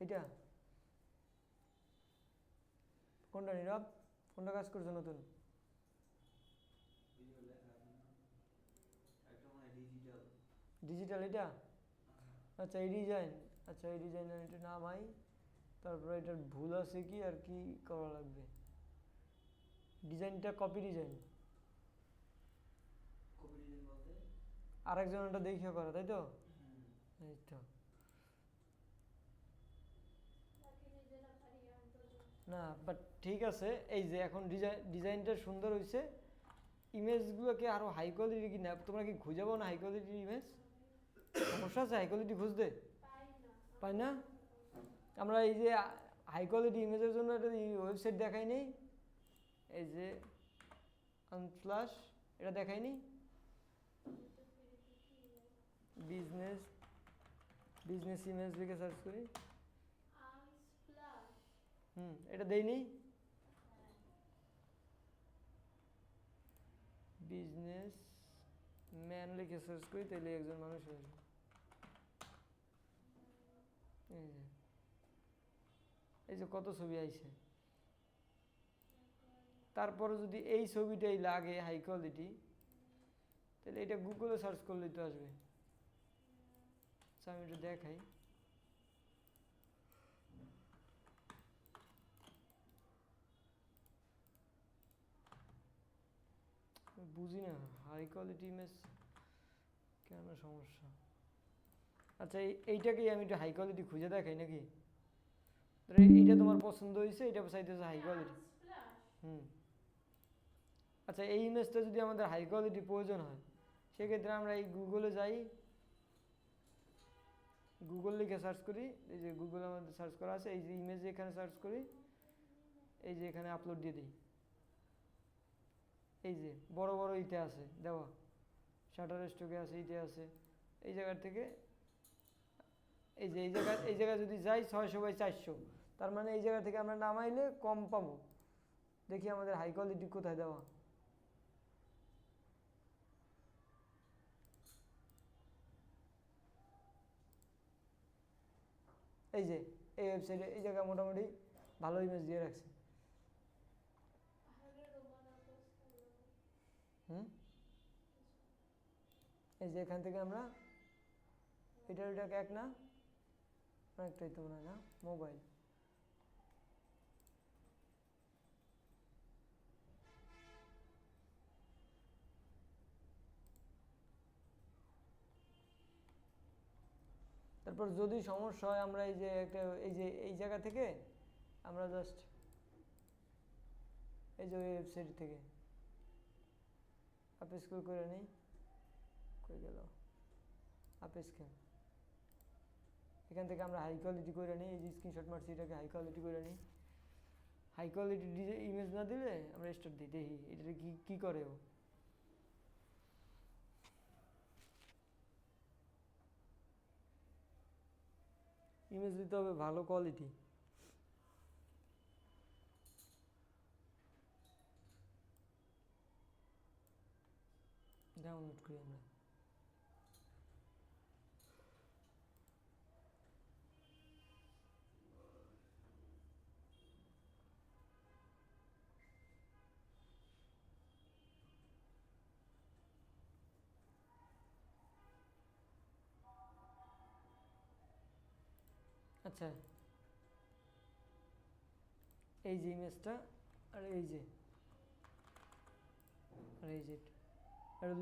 এটা কোনটা নীরব? কোনটা কাজ করছো নতুন? ডিজিটাল এটা? আচ্ছা, এই ডিজাইন। আচ্ছা, এই ডিজাইনের এটা নামাই, তারপরে এটার ভুল আছে কি আর কি করা লাগবে? ডিজাইনটা কপি ডিজাইন, আরেকজন ওটা দেখে করা, তাই তো? এই তো না বাট ঠিক আছে, এই যে এখন ডিজাইনটা সুন্দর হয়েছে, ইমেজগুলোকে আরো হাই কোয়ালিটি কি না, তোমরা কি খুঁজে পাও না হাই কোয়ালিটির ইমেজ? সমস্যা আছে হাই কোয়ালিটি খুঁজতে? পাই না? আমরা এই যে হাই কোয়ালিটি ইমেজের জন্য একটা ওয়েবসাইট দেখাই নেই, এই যে আনফ্লাশ, এটা দেখাইনি? বিজনেস বিজনেস ইমেজ লিখে সার্চ করি, এটা দেইনি? বিজনেস ম্যান লিখে সার্চ করি, তাহলে একজন মানুষ হয়ে যাবে। এই যে কত ছবি আইছে। তারপরে যদি এই ছবিটাই লাগে হাই কোয়ালিটি, তাহলে এটা গুগলে সার্চ করলেই তো আসবে। আমি একটু দেখাই, বুঝি না হাই কোয়ালিটি ইমেজ কেন সমস্যা। আচ্ছা এইটাকেই আমি একটু হাই কোয়ালিটি খুঁজে দেখাই নাকি? এইটা তোমার পছন্দ হয়েছে, এটা চাইতেছে হাই কোয়ালিটি। আচ্ছা এই ইমেজটা যদি আমাদের হাই কোয়ালিটি প্রয়োজন হয়, সেক্ষেত্রে আমরা এই গুগলে যাই, গুগল লিখে সার্চ করি, এই যে গুগল আমাদের সার্চ করা আছে, এই যে ইমেজ এখানে সার্চ করি, এই যে এখানে আপলোড দিয়ে দিই, এই যে বড় বড় ইতে আছে দেওয়া, শাটার স্টকে আছে, ইতে আছে, এই জায়গার থেকে এই যে এই জায়গায় যদি যাই 600/400, তার মানে এই জায়গা থেকে আমরা নামাইলে কম পাবো। দেখি আমাদের হাই কোয়ালিটি কোথায় দেওয়া, এই যে এই ওয়েবসাইটে এই জায়গায় মোটামুটি ভালো ইমেজ দিয়ে রাখছে। এই যে এখান থেকে আমরা এটাকে এক না অনেকটাই তো মনে হয় না, মোবাইল তারপর যদি সমস্যা হয় আমরা এই যে একটা এই যে এই জায়গা থেকে আমরা জাস্ট এই যে ওয়েবসাইট থেকে আপ স্ক্রল করে নিই, কই গেল আপ স্ক্যান, এখান থেকে আমরা হাই কোয়ালিটি করে নিই, এই যে স্ক্রিনশট মারছি এটাকে হাই কোয়ালিটি করে নিই। হাই কোয়ালিটি ইমেজ না দিলে আমরা স্টার্ট দিই, দেখি এটা কি করে ও। ইমেজ দিতে হবে ভালো কোয়ালিটি, ডাউনলোড করি আমরা। আচ্ছা এই যে ইমেজটা, আর এই যে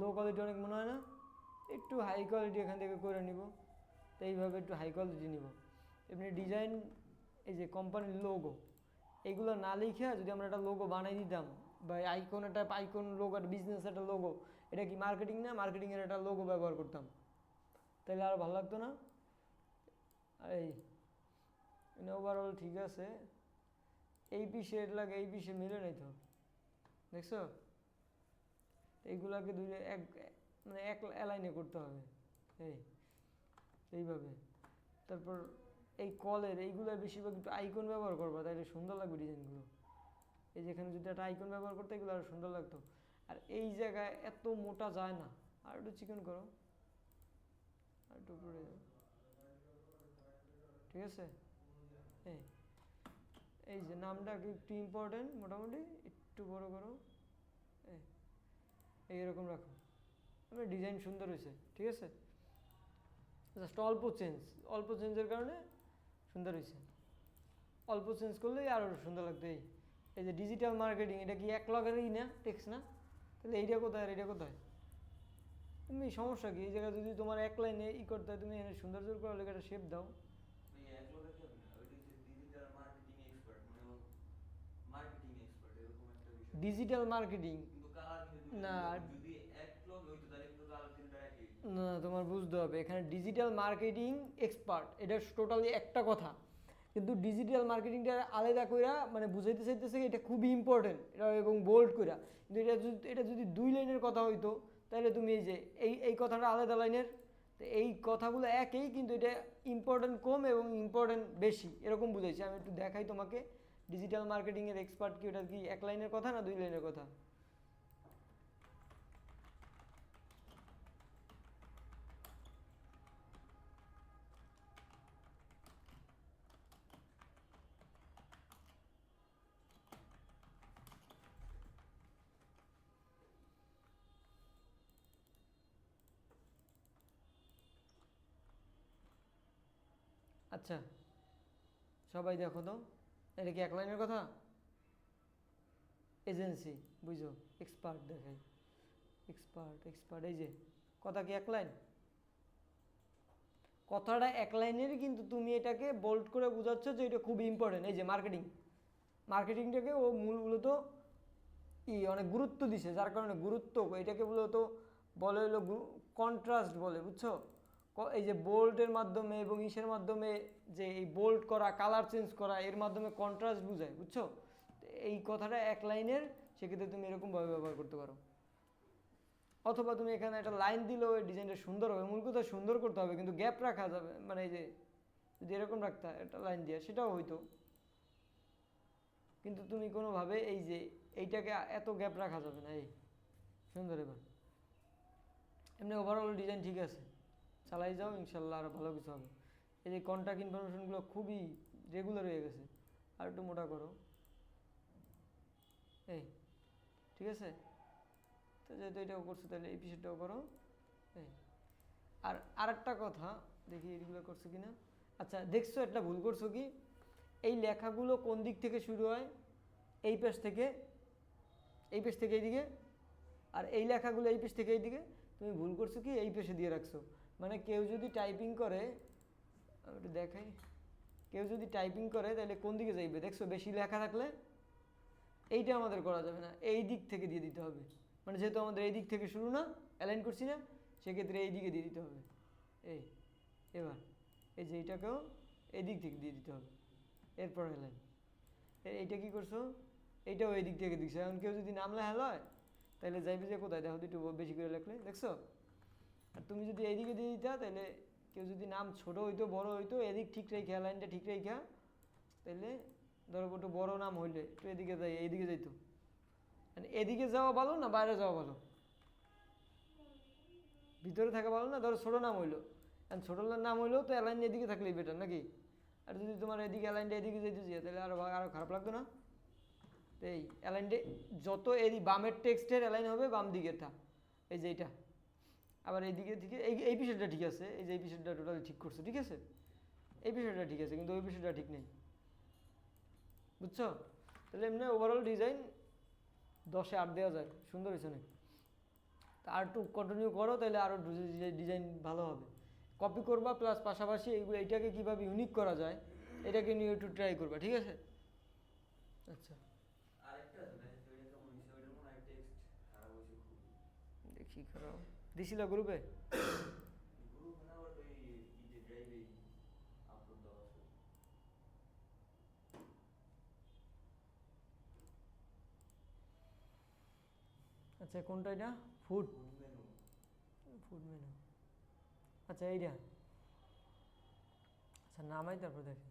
লো কোয়ালিটি অনেক মনে হয় না, একটু হাই কোয়ালিটি এখান থেকে করে নিব। তো এইভাবে একটু হাই কোয়ালিটি নিব। এমনি ডিজাইন, এই যে কোম্পানির লোগো, এগুলো না লিখে যদি আমরা একটা লোগো বানাই দিতাম, বা আইকন লোগো, একটা বিজনেস একটা লোগো, এটা কি মার্কেটিং না, মার্কেটিংয়ের একটা লোগো ব্যবহার করতাম, তাহলে আরও ভালো লাগতো না? এই ওভারঅল ঠিক আছে, এই পিসে এর লাগে এই পিসে মিলে নাই তো, দেখছো? এইগুলাকে মানে এক অ্যালাইনে করতে হবে, এইভাবে। তারপর এই কলের এইগুলো বেশিরভাগ একটু আইকন ব্যবহার করবা, তাহলে সুন্দর লাগবে ডিজাইনগুলো। এই যেখানে যদি একটা আইকন ব্যবহার করতে, এগুলো আরো সুন্দর লাগতো। আর এই জায়গায় এত মোটা যায় না, আর একটু চিকন করো, আর একটু উপরে যাও, ঠিক আছে? এই যে নামটা একটু ইম্পর্টেন্ট, মোটামুটি একটু বড় করো, এইরকম রাখো, আমার ডিজাইন সুন্দর হয়েছে, ঠিক আছে? জাস্ট অল্প চেঞ্জের কারণে সুন্দর হয়েছে। অল্প চেঞ্জ করলেই আরও সুন্দর লাগতো। এই যে ডিজিটাল মার্কেটিং, এটা কি এক লগেরই না টেক্সট না? তাহলে এইটা কোথায় আর এটা কোথায়? তুমি সমস্যা কি? এই জায়গায় যদি তোমার এক লাইনে করতে হয়, তুমি এনে সুন্দর করে একটা শেপ দাও। ডিজিটাল মার্কেটিং কিন্তু কালার কিন্তু না। যদি এক লগে হইতো তাহলে কিন্তু কালার তিনটা একই। না, তোমার বুঝতে হবে এখানে ডিজিটাল মার্কেটিং এক্সপার্ট, এটা টোটালি একটা কথা। কিন্তু ডিজিটাল মার্কেটিংটা আলাদা কইরা মানে বুঝাইতে চাইতেছে কি এটা খুবই ইম্পর্টেন্ট, এটা এবং বোল্ড কইরা। কিন্তু এটা যদি 2 লাইনের কথা হইতো তাহলে তুমি এই যে এই কথাটা আলাদা লাইনের, তো এই কথাগুলো একই কিন্তু এটা ইম্পর্টেন্ট কম এবং ইম্পর্টেন্ট বেশি, এরকম বুঝাইছি। আমি একটু দেখাই তোমাকে ডিজিটাল মার্কেটিংয়ের এক্সপার্ট কি, ওটা কি 1 লাইনের কথা না 2 লাইনের কথা? আচ্ছা সবাই দেখো তো, এটা কি 1 লাইনের কথা? এজেন্সি বুঝো, এক্সপার্ট দেখাই, এক্সপার্ট এই যে কথা কি 1 লাইন? কথাটা 1 লাইনের, কিন্তু তুমি এটাকে বোল্ড করে বোঝাচ্ছ যে এটা খুব ইম্পর্টেন্ট। এই যে মার্কেটিংটাকে ও মূলত অনেক গুরুত্ব দিছে, যার কারণে গুরুত্ব এটাকে মূলত বলে হলো কন্ট্রাস্ট বলে, বুঝছো? এই যে বোল্ডের মাধ্যমে এবং ইসের মাধ্যমে যে এই বোল্ড করা, কালার চেঞ্জ করা, এর মাধ্যমে কন্ট্রাস্ট বোঝায়, বুঝছো? তো এই কথাটা 1 লাইনের, সেক্ষেত্রে তুমি এরকমভাবে ব্যবহার করতে পারো। অথবা তুমি এখানে একটা লাইন দিলেও এই ডিজাইনটা সুন্দর হবে। মূল কথা সুন্দর করতে হবে, কিন্তু গ্যাপ রাখা যাবে, মানে এই যে যদি এরকম রাখতে একটা লাইন দিয়ে সেটাও হইতো, কিন্তু তুমি কোনোভাবে এই যে এইটাকে এত গ্যাপ রাখা যাবে না। এই সুন্দর। এবার এমনি ওভারঅল ডিজাইন ঠিক আছে, চালাই যাও, ইনশাল্লাহ আরও ভালো কিছু হবে। এই যে কন্ট্যাক্ট ইনফরমেশনগুলো খুবই রেগুলার হয়ে গেছে, আর একটু মোটা করো। এই ঠিক আছে, তো যেহেতু এটাও করছো তাহলে এই পিসটাও করো। এই আর আরেকটা কথা দেখি এইগুলো করছো কি না। আচ্ছা দেখছো একটা ভুল করছো কি, এই লেখাগুলো কোন দিক থেকে শুরু হয়? এই পেজ থেকে এইদিকে, আর এই লেখাগুলো এই পেজ থেকে এইদিকে। তুমি ভুল করছো কি, এই পেজে দিয়ে রাখছো। মানে কেউ যদি টাইপিং করে, আমি একটু দেখাই, কেউ যদি টাইপিং করে তাহলে কোন দিকে যাইবে দেখছো? বেশি লেখা থাকলে এইটা আমাদের করা যাবে না, এই দিক থেকে দিয়ে দিতে হবে। মানে যেহেতু আমাদের এই দিক থেকে শুরু না, অ্যালাইন করছি না, সেক্ষেত্রে এই দিকে দিয়ে দিতে হবে। এই এবার এই যে এইটাকেও এই দিক থেকে দিয়ে দিতে হবে, এরপর অ্যালাইন। এইটা কি করছো? এইটাও এই দিক থেকে দিচ্ছ। এখন কেউ যদি নাম লেখা হয় তাহলে যাইবে যে কোথায়, দেখো একটু বেশি করে লেখলে, দেখছো? আর তুমি যদি এইদিকে দিয়ে দিতা তাহলে কেউ যদি নাম ছোট হইতো বড় হইতো, এদিক ঠিক রেখা, লাইনটা ঠিক রেখা, তাহলে ধরো একটু বড় নাম হইলে একটু এদিকে যাই, এইদিকে যাইতো। মানে এদিকে যাওয়া ভালো না বাইরে যাওয়া ভালো? ভিতরে থাকা ভালো না? ধরো ছোটো নাম হইলো, কারণ ছোটো নাম হইলেও তো অ্যালাইন এদিকে থাকলেই বেটার নাকি? আর যদি তোমার এদিকে অ্যালাইনটা এদিকে যেতে চাই তাহলে আরও খারাপ লাগতো না? তো এই অ্যালাইনটা যত বামের টেক্সটের অ্যালাইন হবে বাম দিকেরটা, এই যে এইটা। আবার এইদিকে থেকে এই বিষয়টা ঠিক আছে, এই যে এই বিষয়টা টোটালি ঠিক করছো, ঠিক আছে? এই বিষয়টা ঠিক আছে, কিন্তু ওই বিষয়টা ঠিক নেই, বুঝছো? তাহলে এমনি ওভারঅল ডিজাইন 10-এ 8 দেওয়া যায়, সুন্দর হয়েছে না? তা আর একটু কন্টিনিউ করো, তাহলে আরও ডিজাইন ভালো হবে। কপি করবা প্লাস পাশাপাশি এইটাকে কীভাবে ইউনিক করা যায় এটাকে নিয়ে একটু ট্রাই করবা, ঠিক আছে? আচ্ছা আরেকটা আছে মেসেজ, ওইটা কেমন হইছে? ওইটার মনে হয় টেক্সট খারাপ হইছে খুব। দেখি খারাপ দিছিলা গ্রুপে? গ্রুপ না, বাট ওই কি যে ড্রাইভে আপলোড দেওয়া আছে। আচ্ছা কোনটা এটা? Food menu. মেনু। আচ্ছা এইটা, আচ্ছা নামাই তারপর দেখি।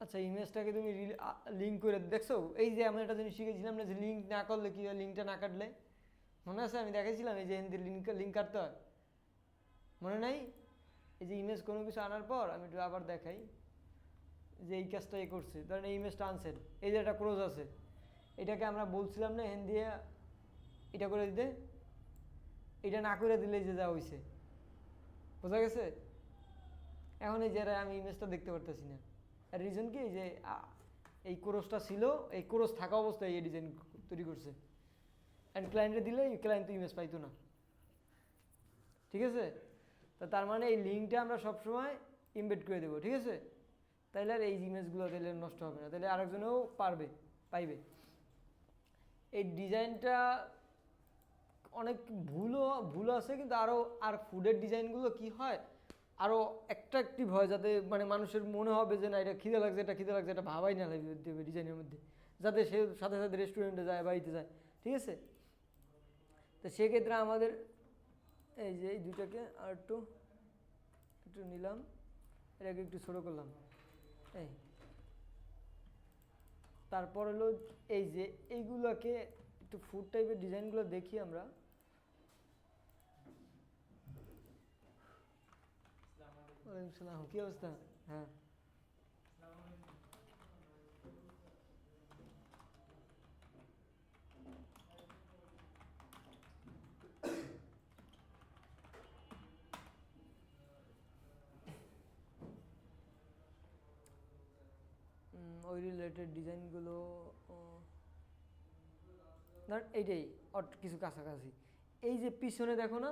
আচ্ছা ইমেজটাকে তুমি লিঙ্ক করে দেখছো? এই যে আমরা একটা জিনিস শিখেছিলাম না, যে লিঙ্ক না করলে কি হয়, লিঙ্কটা না কাটলে, মনে আছে? আমি দেখেছিলাম এই যে হিন্দির লিঙ্ক কাটতে হয়, মনে নাই? এই যে ইমেজ কোনো কিছু আনার পর আমি একটু আবার দেখাই যে এই কাজটাই করছে। ধরেন এই ইমেজটা আনছেন, এই যে একটা ক্রোজ আছে, এটাকে আমরা বলছিলাম না হ্যান্ড দিয়ে এটা করে দিতে, এটা না করে দিলে যে যা হয়েছে, বোঝা গেছে? এখন এই যে আমি ইমেজটা দেখতে পারতেছি না, আর রিজন কি? এই যে এই কোরসটা ছিল, এই কোরস থাকা অবস্থায় এই ডিজাইন তৈরি করছে। অ্যান্ড ক্লায়েন্টে দিলে এই ক্লায়েন্ট তো ইমেজ পাইতো না, ঠিক আছে? তো তার মানে এই লিঙ্কটা আমরা সবসময় ইমবেড করে দেবো, ঠিক আছে? তাইলে আর এই ইমেজগুলো তাহলে নষ্ট হবে না, তাহলে আরেকজনেও পাইবে। এই ডিজাইনটা অনেক ভুল আছে, কিন্তু আর ফুডের ডিজাইনগুলো কি হয় আরও অ্যাট্রাকটিভ হয়, যাতে মানে মানুষের মনে হবে যে না এটা খিদে লাগছে, এটা ভাবাই না দেবে ডিজাইনের মধ্যে, যাতে সে সাথে সাথে রেস্টুরেন্টে যায়, বাড়িতে যায়, ঠিক আছে? তো সেক্ষেত্রে আমাদের এই যে এই দুটাকে আর একটু নিলাম, এটাকে একটু ছোটো করলাম, এই তারপর হলো এই যে এইগুলোকে একটু ফুড টাইপের ডিজাইনগুলো দেখি আমরা। ওয়ালাইকুম সালাম, কি অবস্থা? হ্যাঁ, ওই রিলেটেড ডিজাইনগুলো ধর এইটাই কিছু কাছাকাছি। এই যে পিছনে দেখো না,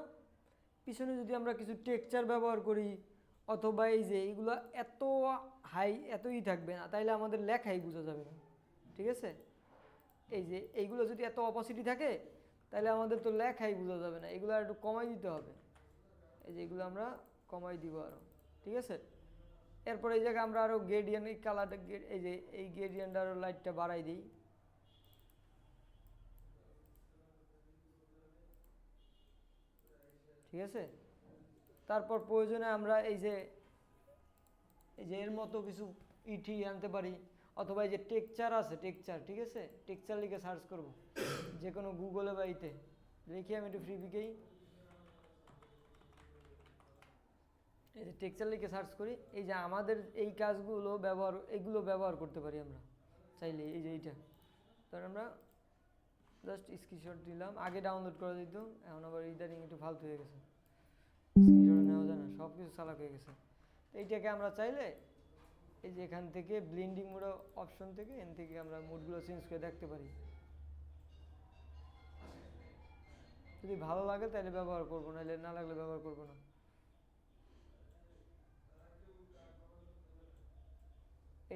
পিছনে যদি আমরা কিছু টেক্সচার ব্যবহার করি, অথবা এই যে এইগুলো এত এতই থাকবে না, তাইলে আমাদের লেখাই বোঝা যাবে না, ঠিক আছে? এই যে এইগুলো যদি এত অপাসিটি থাকে, তাহলে আমাদের তো লেখাই বোঝা যাবে না, এগুলো একটু কমাই দিতে হবে। এই যে এগুলো আমরা কমাই দিব আরও, ঠিক আছে? এরপর এই জায়গায় আমরা আরও গ্রেডিয়েন্ট, এই কালারটা এই যে এই গ্রেডিয়েন্ট আরও লাইটটা বাড়াই দিই, ঠিক আছে? তারপর প্রয়োজনে আমরা এই যে এর মতো কিছু ইটি আনতে পারি, অথবা এই যে টেক্সচার আছে, ঠিক আছে? টেক্সচার লিখে সার্চ করব যে কোনো গুগলে বা ইতে লিখি, আমি একটু ফ্রি পিকেই এই যে টেক্সচার লিখে সার্চ করি, এই যে আমাদের এই কাজগুলো এইগুলো ব্যবহার করতে পারি আমরা চাইলে। এই যে এইটা ধর আমরা জাস্ট স্ক্রিনশট দিলাম, আগে ডাউনলোড করে দিত, এখন আবার ইদারিং একটু ফালতু হয়ে গেছে, স্ক্রিনশট নেওয়া যায় না, সব কিছু চালাক হয়ে গেছে। তো এইটাকে আমরা চাইলে এই যে এখান থেকে ব্লেন্ডিং মোড অপশন থেকে থেকে আমরা মুডগুলো চেঞ্জ করে দেখতে পারি। যদি ভালো লাগে তাহলে ব্যবহার করবো, নাহলে না লাগলে ব্যবহার করবো না।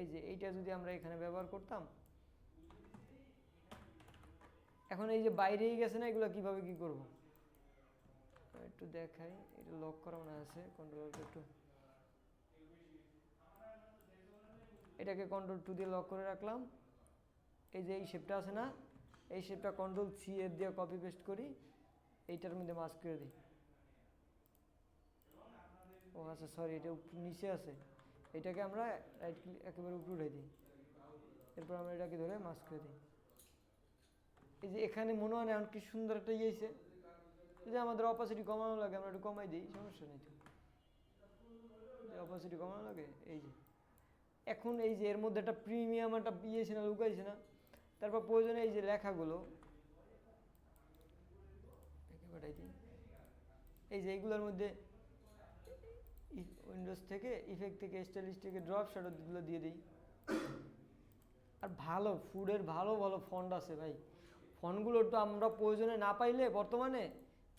এই যে এইটা যদি আমরা এখানে ব্যবহার করতাম, এখন এই যে বাইরেই গেছে না, এগুলো কিভাবে কি করব একটু দেখাই। এটা লক করা মনে আছে, কন্ট্রোল একটু, এটাকে কন্ট্রোল 2 দিয়ে লক করে রাখলাম। এই যে এই শেপটা আছে না, এই শেপটা কন্ট্রোল C দিয়ে কপি পেস্ট করি, এইটার মধ্যে মাস্ক করে দিই। ও আচ্ছা সরি, এটা নিচে আছে, এটাকে আমরা রাইট ক্লিক একেবারে উপরে উঠে দিই, এরপর আমরা এটাকে ধরে মাস্ক করে দিই। এই যে এখানে মনে হয় না এখন কি সুন্দর একটা ইয়েছে, যদি আমাদের অপাসিটি কমানো লাগে আমরা একটু কমাই দিই, সমস্যা নেই তো। অপাসিটি কমানো লাগে, এই যে এখন এই যে এর মধ্যে একটা প্রিমিয়াম একটা ইয়েছে না, লুকাইছে না। তারপর প্রয়োজনে এই যে লেখাগুলো পাঠাই দিই, এই যে এইগুলোর মধ্যে উইন্ডোজ থেকে ইফেক্ট থেকে স্টাইলিশ থেকে ড্রপ শ্যাডোগুলো দিয়ে দিই। আর ভালো ফুডের ভালো ফন্ট আছে ভাই, ফন্টগুলো তো আমরা প্রয়োজনে না পাইলে বর্তমানে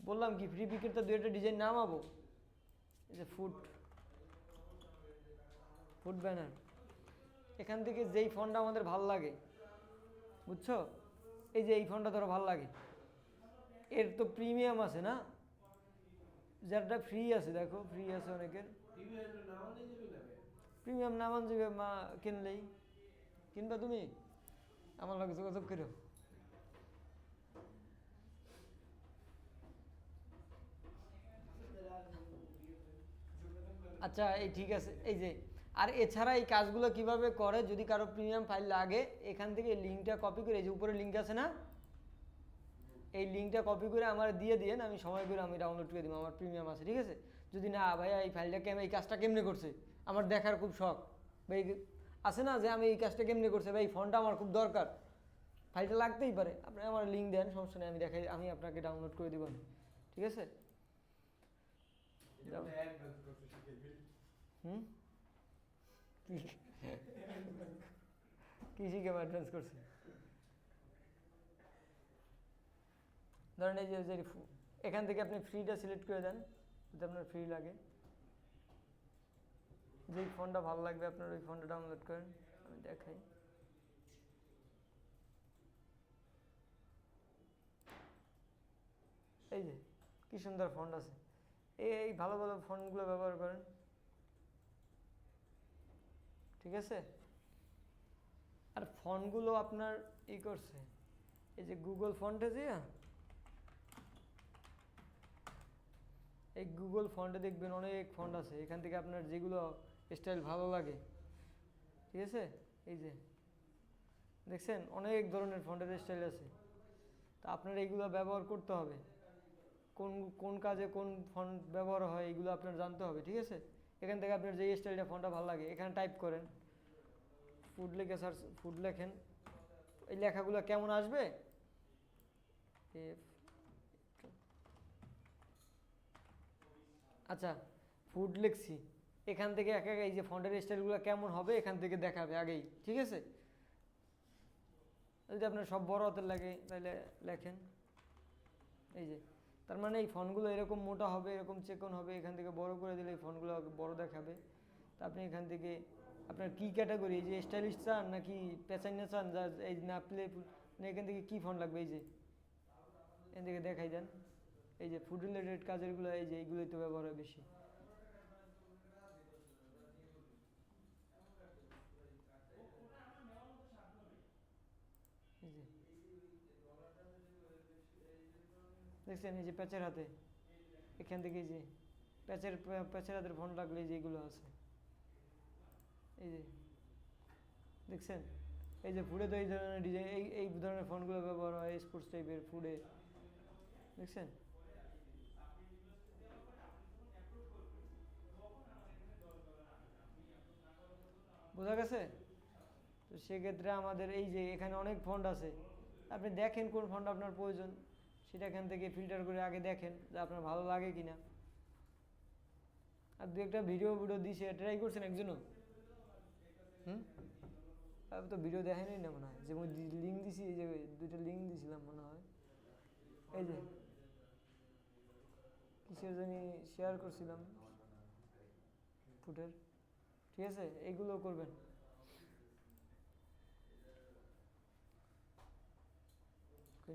বললাম কি ফ্রি পিকের তো 2-একটা ডিজাইন নামাবো। এই যে ফুড ব্যানার, এখান থেকে যেই ফন্টটা আমাদের ভাল লাগে, বুঝছো? এই যে এই ফন্টটা ধরো ভাল লাগে, এর তো প্রিমিয়াম আছে না, যারটা ফ্রি আছে, দেখো ফ্রি আছে অনেকের, প্রিমিয়াম নামান যাবে মা কিনলেই। কিনবা তুমি? আমার লাগে যোগাযোগ করো। আচ্ছা এই ঠিক আছে। এই যে আর এছাড়া এই কাজগুলো কিভাবে করে, যদি কারো প্রিমিয়াম ফাইল লাগে, এখান থেকে লিঙ্কটা কপি করে, এই যে উপরে লিঙ্ক আছে না, এই লিঙ্কটা কপি করে আমার দিয়ে দিন, আমি সময় করে আমি ডাউনলোড করে দিব, আমার প্রিমিয়াম আছে, ঠিক আছে? যদি না ভাইয়া এই ফাইলটা এই কাজটা কেমনে করছে আমার দেখার খুব শখ ভাই, আছে না যে আমি এই কাজটা কেমনে করছে ভাই, ফোনটা আমার খুব দরকার, ফাইলটা লাগতেই পারে, আপনি আমার লিঙ্ক দেন, সমস্যা নেই, আমি দেখাই, আমি আপনাকে ডাউনলোড করে দিব, ঠিক আছে? কি শিখে অ্যাডভান্স করছে? ধরেন এই যে এখান থেকে আপনি ফ্রিটা সিলেক্ট করে দেন যদি আপনার ফ্রি লাগে, যেই ফোনটা ভালো লাগবে আপনার ওই ফোনটা ডাউনলোড করেন। আমি দেখাই, এই যে কি সুন্দর ফন্ট আছে, এই ভালো ভালো ফন্টগুলো ব্যবহার করেন, ঠিক আছে? আর ফন্টগুলো আপনার করছে এই যে গুগল ফন্টে যে এই গুগল ফন্টে দেখবেন অনেক ফন্ট আছে, এখান থেকে আপনার যেগুলো স্টাইল ভালো লাগে, ঠিক আছে? এই যে দেখছেন অনেক ধরনের ফন্টের স্টাইল আছে, তা আপনার এইগুলো ব্যবহার করতে হবে, কোন কোন কাজে কোন ফন্ট ব্যবহার হয় এগুলো আপনার জানতে হবে, ঠিক আছে? এখান থেকে আপনার যে স্টাইলটা ফন্টটা ভালো লাগে এখানে টাইপ করেন, ফুড লিখে সার্চ, ফুড লেখেন, এই লেখাগুলো কেমন আসবে, আচ্ছা ফুড লিখছি, এখান থেকে এক এক এই যে ফন্টের স্টাইলগুলো কেমন হবে এখান থেকে দেখাবে আগেই, ঠিক আছে? যদি আপনার সব বড় হাতের লাগে তাহলে লেখেন, এই যে তার মানে এই ফন্টগুলো এরকম মোটা হবে, এরকম চেকন হবে, এখান থেকে বড় করে দিলে এই ফন্টগুলো বড় দেখাবে। তা আপনি এখান থেকে আপনার কি ক্যাটাগরি, যে স্টাইলিশ চান নাকি প্যাচাইনা চান, যা এই না প্লে, এখান থেকে কি ফন্ট লাগবে এই যে এখান থেকে দেখাই দেন, এই যে ফুড রিলেটেড কাজেরগুলো এই যে এইগুলোই তো ব্যবহার হয় বেশি। এই যে দেখছেন এই যে প্যাচের হাতে, এখান থেকে এই যে প্যাচের হাতের ফন্ট লাগলে এই যে এগুলো আছে, এই যে দেখছেন এই যে ফুডে তো এই ধরনের ডিজাইন, এই ধরনের ফন্টগুলো ব্যবহার হয় স্পোর্টস টাইপের ফুডে, দেখছেন? বোঝা গেছে? তো সেক্ষেত্রে আমাদের এই যে এখানে অনেক ফন্ট আছে, আপনি দেখেন কোন ফন্ট আপনার প্রয়োজন, সেটা এখান থেকে ফিল্টার করে আগে দেখেন যে আপনার ভালো লাগে কিনা। আর দু একটা ভিডিও দিছে, ট্রাই করছেন একজনও? আমি তো ভিডিও দেখাই না মনে হয়, যে লিঙ্ক দিছি, এই যে দুইটা লিঙ্ক দিছিলাম মনে হয়, এই যে কিসের জানি শেয়ার করছিলাম ফুটের, ঠিক আছে? এইগুলো করবেন।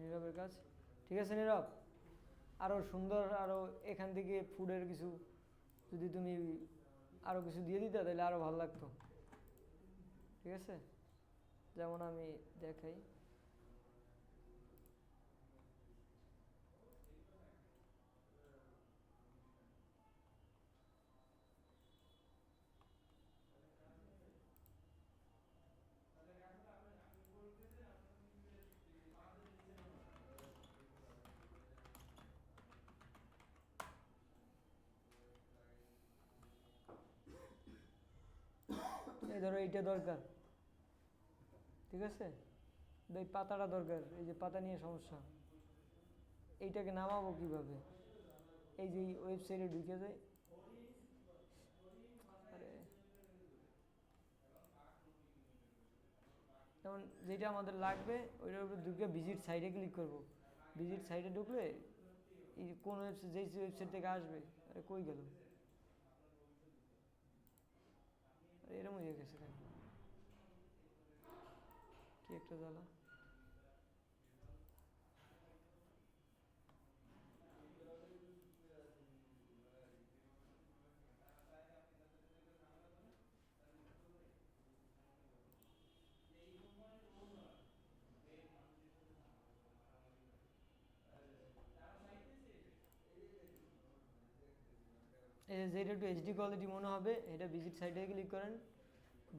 নীরবের কাজ ঠিক আছে, নীরব আরো সুন্দর, আরো এখান থেকে ফুডের কিছু যদি তুমি আরো কিছু দিয়ে দিতে তাহলে আরো ভালো লাগতো, ঠিক আছে? যেমন আমি দেখাই, এই ধরো এইটা দরকার, ঠিক আছে? এই পাতাটা দরকার, এই যে পাতা নিয়ে সমস্যা, এইটাকে নামাবো কিভাবে? এই যে ওয়েবসাইটে ঢুকে যায়, যেমন যেটা আমাদের লাগবে ওইটার উপরে ঢুকে ভিজিট সাইটে ক্লিক করব, ভিজিট সাইটে ঢুকলে এই কোন ওয়েবসাইট, যেই ওয়েবসাইট থেকে আসবে, আরে কই গেল, এরকম হয়ে গেছে কেন, কি একটা জ্বালা। যেটা একটু এইচডি কোয়ালিটি মনে হবে এটা ভিজিট সাইটে ক্লিক করেন,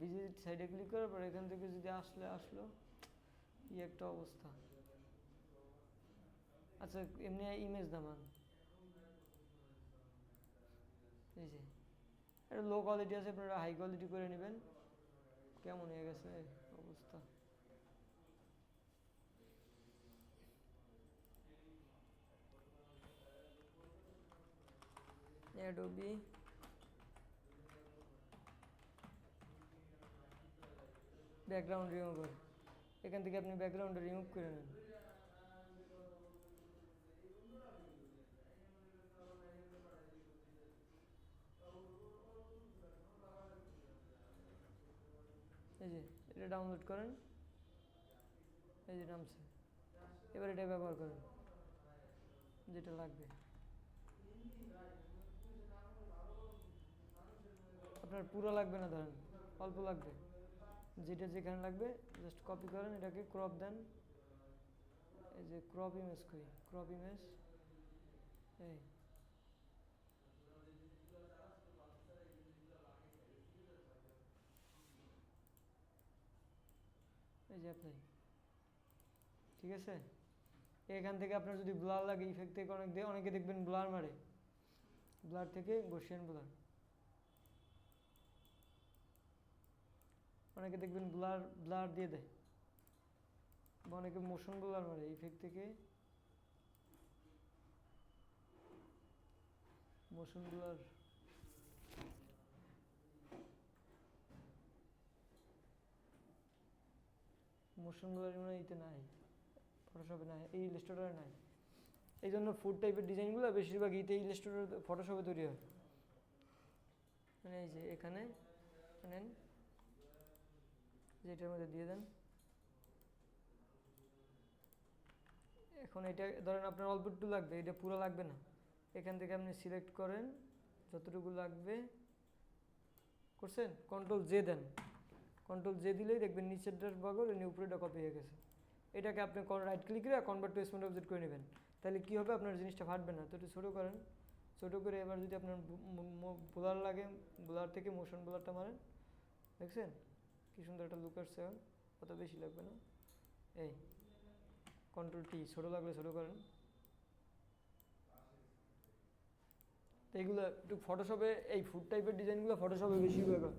ভিজিট সাইটে ক্লিক করার পর এখান থেকে যদি আসলো, কি একটা অবস্থা। আচ্ছা এমনি ইমেজ নামান, এই যে এটা লো কোয়ালিটি আছে, আপনারা হাই কোয়ালিটি করে নেবেন। কেমন হয়ে গেছে অবস্থা, অ্যাডোবি ব্যাকগ্রাউন্ড রিমুভার, এখান থেকে আপনি ব্যাকগ্রাউন্ডটা রিমুভ করে নেন। এই যে এটা ডাউনলোড করেন, এই যে নামছে, এবার এটা ব্যবহার করেন যেটা লাগবে। আপনার পুরো লাগবে না, ধরেন অল্প লাগবে, যেটা যেখানে লাগবে জাস্ট কপি করেন, এটাকে ক্রপ দেন, এই যে ক্রপ ইমেজ করি, ক্রপ ইমেজ, এই এই যে অ্যাপ্লাই, ঠিক আছে। এখান থেকে আপনার যদি ব্লার লাগে, ইফেক্ট থেকে অনেকে দেখবেন ব্লার মারে, ব্লার থেকে গসিয়ান ব্লার, অনেকে দেখবেন ব্লার ব্লার দিয়ে দেয়, বা অনেকে মোশন ব্লার মারে, ইফেক্ট থেকে মোশন ব্লার। মোশন ব্লার মানে ইতে নাই, ফটোশপে নাই, এই ইলাস্ট্রেটরে নাই। এই জন্য ফুড টাইপের ডিজাইনগুলো বেশিরভাগ ইতে ইলাস্ট্রেটর ফটোশপে তৈরি হয়। মানে এই যে এখানে নেন, যেটার মধ্যে দিয়ে দেন। এখন এটা ধরেন আপনার অল্প একটু লাগবে, এটা পুরো লাগবে না, এখান থেকে আপনি সিলেক্ট করেন যতটুকু লাগবে, করছেন, কন্ট্রোল জে দেন, কন্ট্রোল জে দিলেই দেখবেন নিচেরটার বগল এনে উপরেটা কপি হয়ে গেছে। এটাকে আপনি রাইট ক্লিক করে কনভার্ট টু স্মল অবজেক্ট করে নেবেন, তাহলে কী হবে, আপনার জিনিসটা ফাটবে না। তো একটু ছোটো করেন, ছোটো করে এবার যদি আপনার ব্লার লাগে, ব্লার থেকে মোশন ব্লারটা মারেন, দেখছেন কি সুন্দর একটা লুক আসছে, এখন অত বেশি লাগবে না। এই কন্ট্রোল টি, ছোটো লাগলে ছোটো করেন। তো এইগুলো একটু ফটোশপে, এই ফুড টাইপের ডিজাইনগুলো ফটোশপে বেশি ব্যবহার,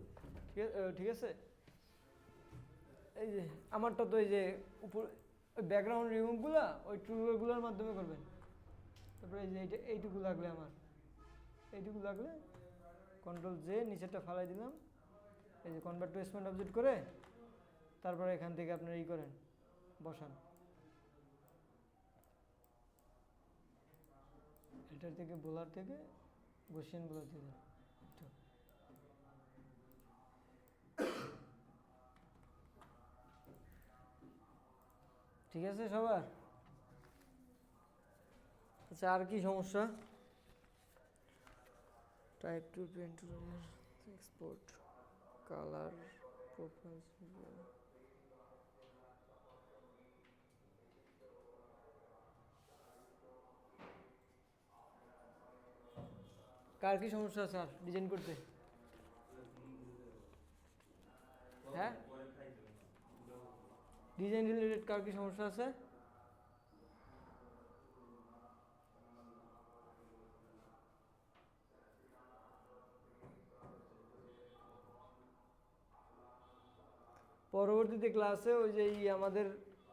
ঠিক আছে। এই যে আমারটা তো এই যে উপর ব্যাকগ্রাউন্ড রিমুভগুলো ওই টুলগুলোর মাধ্যমে করবেন। তারপরে এই যে এইটুকু লাগলে, আমার এইটুকু লাগলে কন্ট্রোল জে, নিচেরটা ফালাই দিলাম, এই যে কনভার্ট টু স্মল অবজেক্ট করে, তারপরে এখান থেকে আপনার ই করেন, বসান। এটার থেকে বোলার থেকে গসিয়ান বোলার দিয়ে দেন একটু। ঠিক আছে সবার? আচ্ছা, আর কি সমস্যা? Type two paint export colour profile, কার কি সমস্যা স্যার ডিজাইন করতে? হ্যাঁ, ডিজাইন রিলেটেড কার কি সমস্যা আছে? পরবর্তীতে ক্লাসে ওই যে আমাদের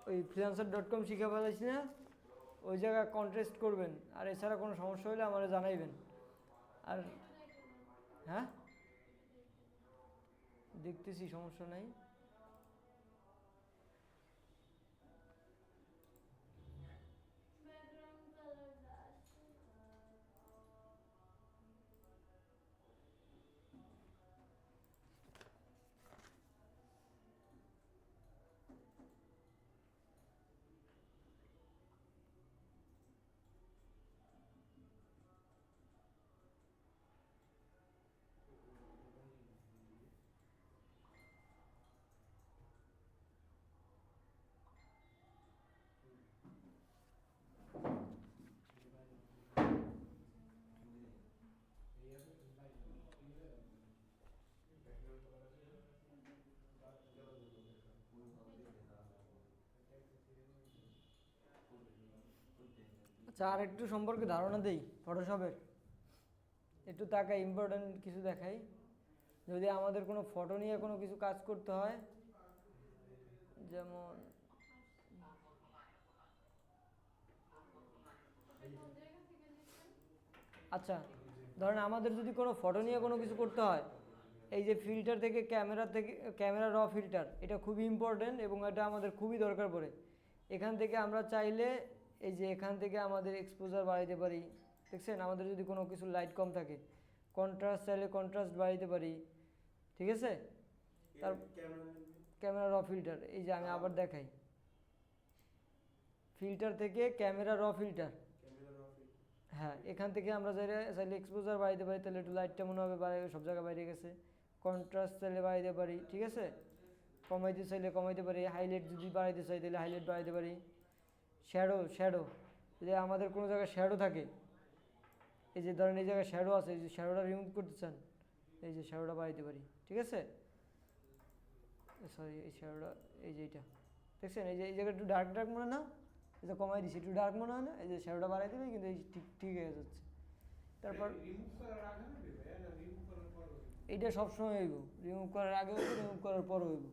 ওই freelancer.com শিখে ফেলাইছি না, ওই জায়গায় কন্টেস্ট করবেন, আর এছাড়া কোনো সমস্যা হলে আমাকে জানাইবেন। আর হ্যাঁ, দেখতেছি, সমস্যা নাই। আচ্ছা, আর একটু সম্পর্কে ধারণা দেই ফটোশপের, একটু তাকাই, ইম্পর্টেন্ট কিছু দেখাই। যদি আমাদের কোনো ফটো নিয়ে কোনো কিছু কাজ করতে হয়, যেমন আচ্ছা ধরেন আমাদের যদি কোনো ফটো নিয়ে কোনো কিছু করতে হয়, এই যে ফিল্টার থেকে ক্যামেরা র ফিল্টার, এটা খুবই ইম্পর্টেন্ট এবং এটা আমাদের খুবই দরকার পড়ে। এখান থেকে আমরা চাইলে এই যে এখান থেকে আমাদের এক্সপোজার বাড়াইতে পারি। দেখছেন, আমাদের যদি কোনো কিছু লাইট কম থাকে, কন্ট্রাস্ট চাইলে কন্ট্রাস্ট বাড়াইতে পারি। ঠিক আছে, তার ক্যামেরা র ফিল্টার, এই যে আমি আবার দেখাই, ফিল্টার থেকে ক্যামেরা র ফিল্টার। হ্যাঁ, এখান থেকে আমরা চাইলে এক্সপোজার বাড়াইতে পারি, তাহলে একটু লাইটটা মনে হবে বাইরে, সব জায়গায় বাইরে গেছে। কন্ট্রাস্ট চাইলে বাড়াইতে পারি, ঠিক আছে, কমাইতে চাইলে কমাইতে পারি। হাইলাইট যদি বাড়াইতে চাই তাহলে হাইলাইট বাড়াইতে পারি। শ্যাডো যদি আমাদের কোনো জায়গায় শ্যাডো থাকে, এই যে ধরেন এই জায়গায় শ্যাডো আছে, এই যে শ্যাডোটা রিমুভ করতে চান, এই যে শ্যাডোটা বাড়াইতে পারি। ঠিক আছে, সরি এই শ্যাডোটা, এই যে এইটা দেখছেন, এই যে এই জায়গায় একটু ডার্ক মনে না, এই যে কমাই দিচ্ছি, একটু ডার্ক মনে হয় না, এই যে শ্যাডোটা বাড়াই দিলে কিন্তু এই ঠিক হয়ে যাচ্ছে। তারপর এইটা সবসময় হইব, রিমুভ করার আগে হইব, রিমুভ করার পর হইব।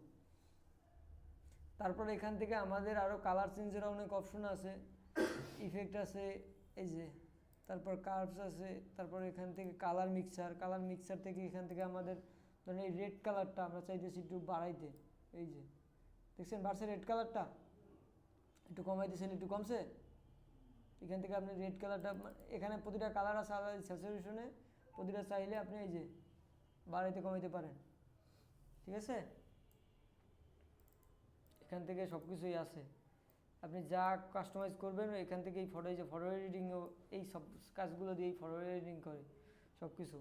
তারপর এখান থেকে আমাদের আরও কালার চেঞ্জের অনেক অপশন আছে, ইফেক্ট আছে, এই যে তারপর কার্ভস আছে। তারপর এখান থেকে কালার মিক্সার থেকে এখান থেকে আমাদের ধরেন এই রেড কালারটা আমরা চাইতেছি একটু বাড়াইতে, এই যে দেখছেন বাড়ছে রেড কালারটা, একটু কমাইতেছেন, একটু কমছে। এখান থেকে আপনি রেড কালারটা, এখানে প্রতিটা কালার আছে আলাদা স্যাচুরেশনে, প্রতিটা চাইলে আপনি এই যে বাড়াইতে কমাইতে পারেন। ঠিক আছে, এখান থেকে সব কিছুই আছে, আপনি যা কাস্টমাইজ করবেন এখান থেকে। এই ফটো, এই যে ফটো এডিটিংও এই সব কাজগুলো দিয়ে ফটো এডিটিং করে সব কিছু।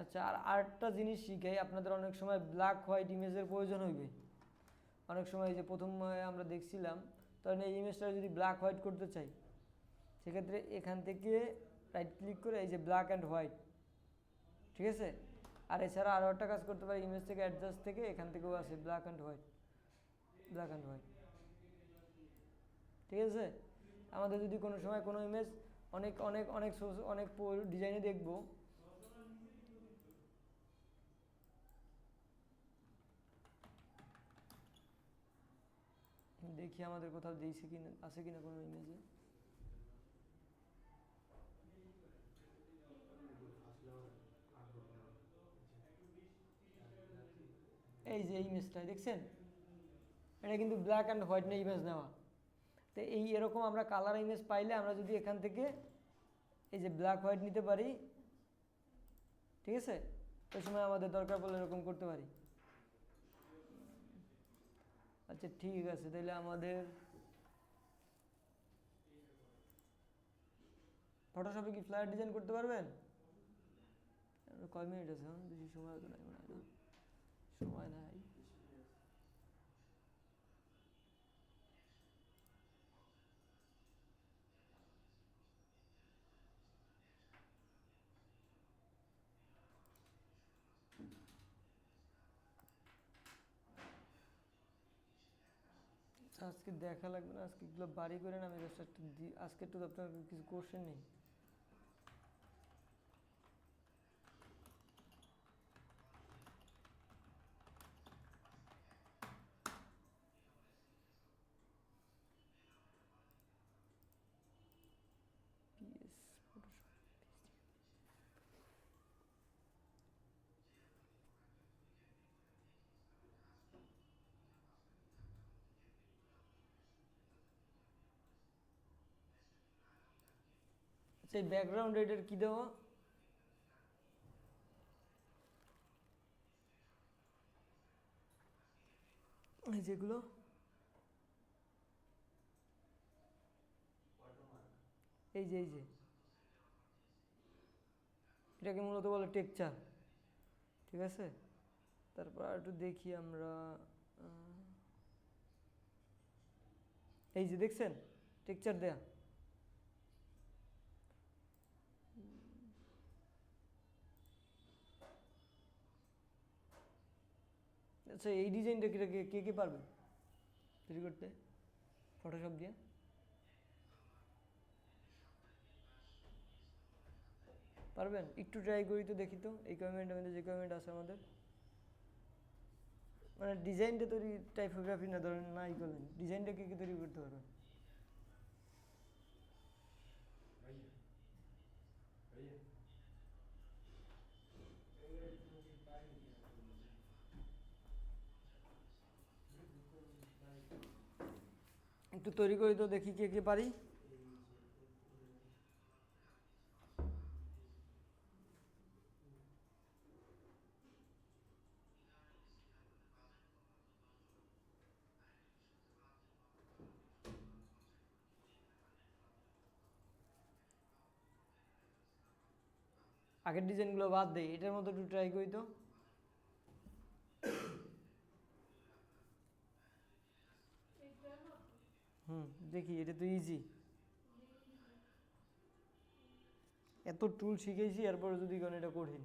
আচ্ছা, আর আরেকটা জিনিস শিখাই, আপনাদের অনেক সময় ব্ল্যাক হোয়াইট ইমেজের প্রয়োজন হইবে। অনেক সময় এই যে প্রথম আমরা দেখছিলাম, তখন এই ইমেজটা যদি ব্ল্যাক হোয়াইট করতে চাই, সেক্ষেত্রে এখান থেকে রাইট ক্লিক করে এই যে ব্ল্যাক অ্যান্ড হোয়াইট, ঠিক আছে। আর এছাড়া আরও একটা কাজ করতে পারি, ইমেজ থেকে অ্যাডজাস্ট থেকে এখান থেকেও আছে ব্ল্যাক অ্যান্ড হোয়াইট। ঠিক আছে, আমাদের যদি কোনো সময় কোনো ইমেজ অনেক অনেক অনেক অনেক ডিজাইনে দেখবো, দেখি আমাদের কোথাও দিয়েছে কিনা, আছে কিনা কোনো ইমেজে। এই যে ইমেজটা দেখছেন, এটা কিন্তু ব্ল্যাক অ্যান্ড হোয়াইট না ইমেজ নেওয়া। তো এই এরকম আমরা কালার ইমেজ পাইলে আমরা যদি এখান থেকে এই যে ব্ল্যাক হোয়াইট নিতে পারি, ঠিক আছে, ওই সময় আমাদের দরকার পড়লে এরকম করতে পারি। আচ্ছা ঠিক আছে, তাহলে আমাদের ফটোশপে কি ফ্লায়ার ডিজাইন করতে পারবেন? কয় মিনিট আছে? বেশি সময় তো নাই, মনে হয় না, সময় নাই। আজকে দেখা লাগবে না, আজকে এগুলো বাড়ি করে না, আমি জাস্ট একটু আজকে একটু আপনার কিছু কোশ্চেন নেই। আচ্ছা, এই ব্যাকগ্রাউন্ড এটার কি দেওয়া? এই যেগুলো এই যে এটাকে মূলত বলে টেক্সচার। ঠিক আছে, তারপর আর একটু দেখি আমরা, এই যে দেখছেন টেক্সচার দেয়া। আচ্ছা, এই ডিজাইনটা কে কে পারবে তৈরি করতে ফটোশপ দিয়ে? পারবেন? একটু ট্রাই করি তো, দেখি তো এই কমেন্টের মধ্যে যে কমেন্ট আছে আমাদের, মানে ডিজাইনটা তৈরি, টাইপোগ্রাফি না ধরেন নাই করলেন, ডিজাইনটা কে তৈরি করতে পারবেন? একটু তৈরি করি তো দেখি কে কে পারি। আগের ডিজাইনগুলো বাদ দেই, এটার মতো একটু ট্রাই করি তো। দেখি, এটা তো ইজি। এত টুল শিখেছি এরপরে যদি কোন এটা কঠিন।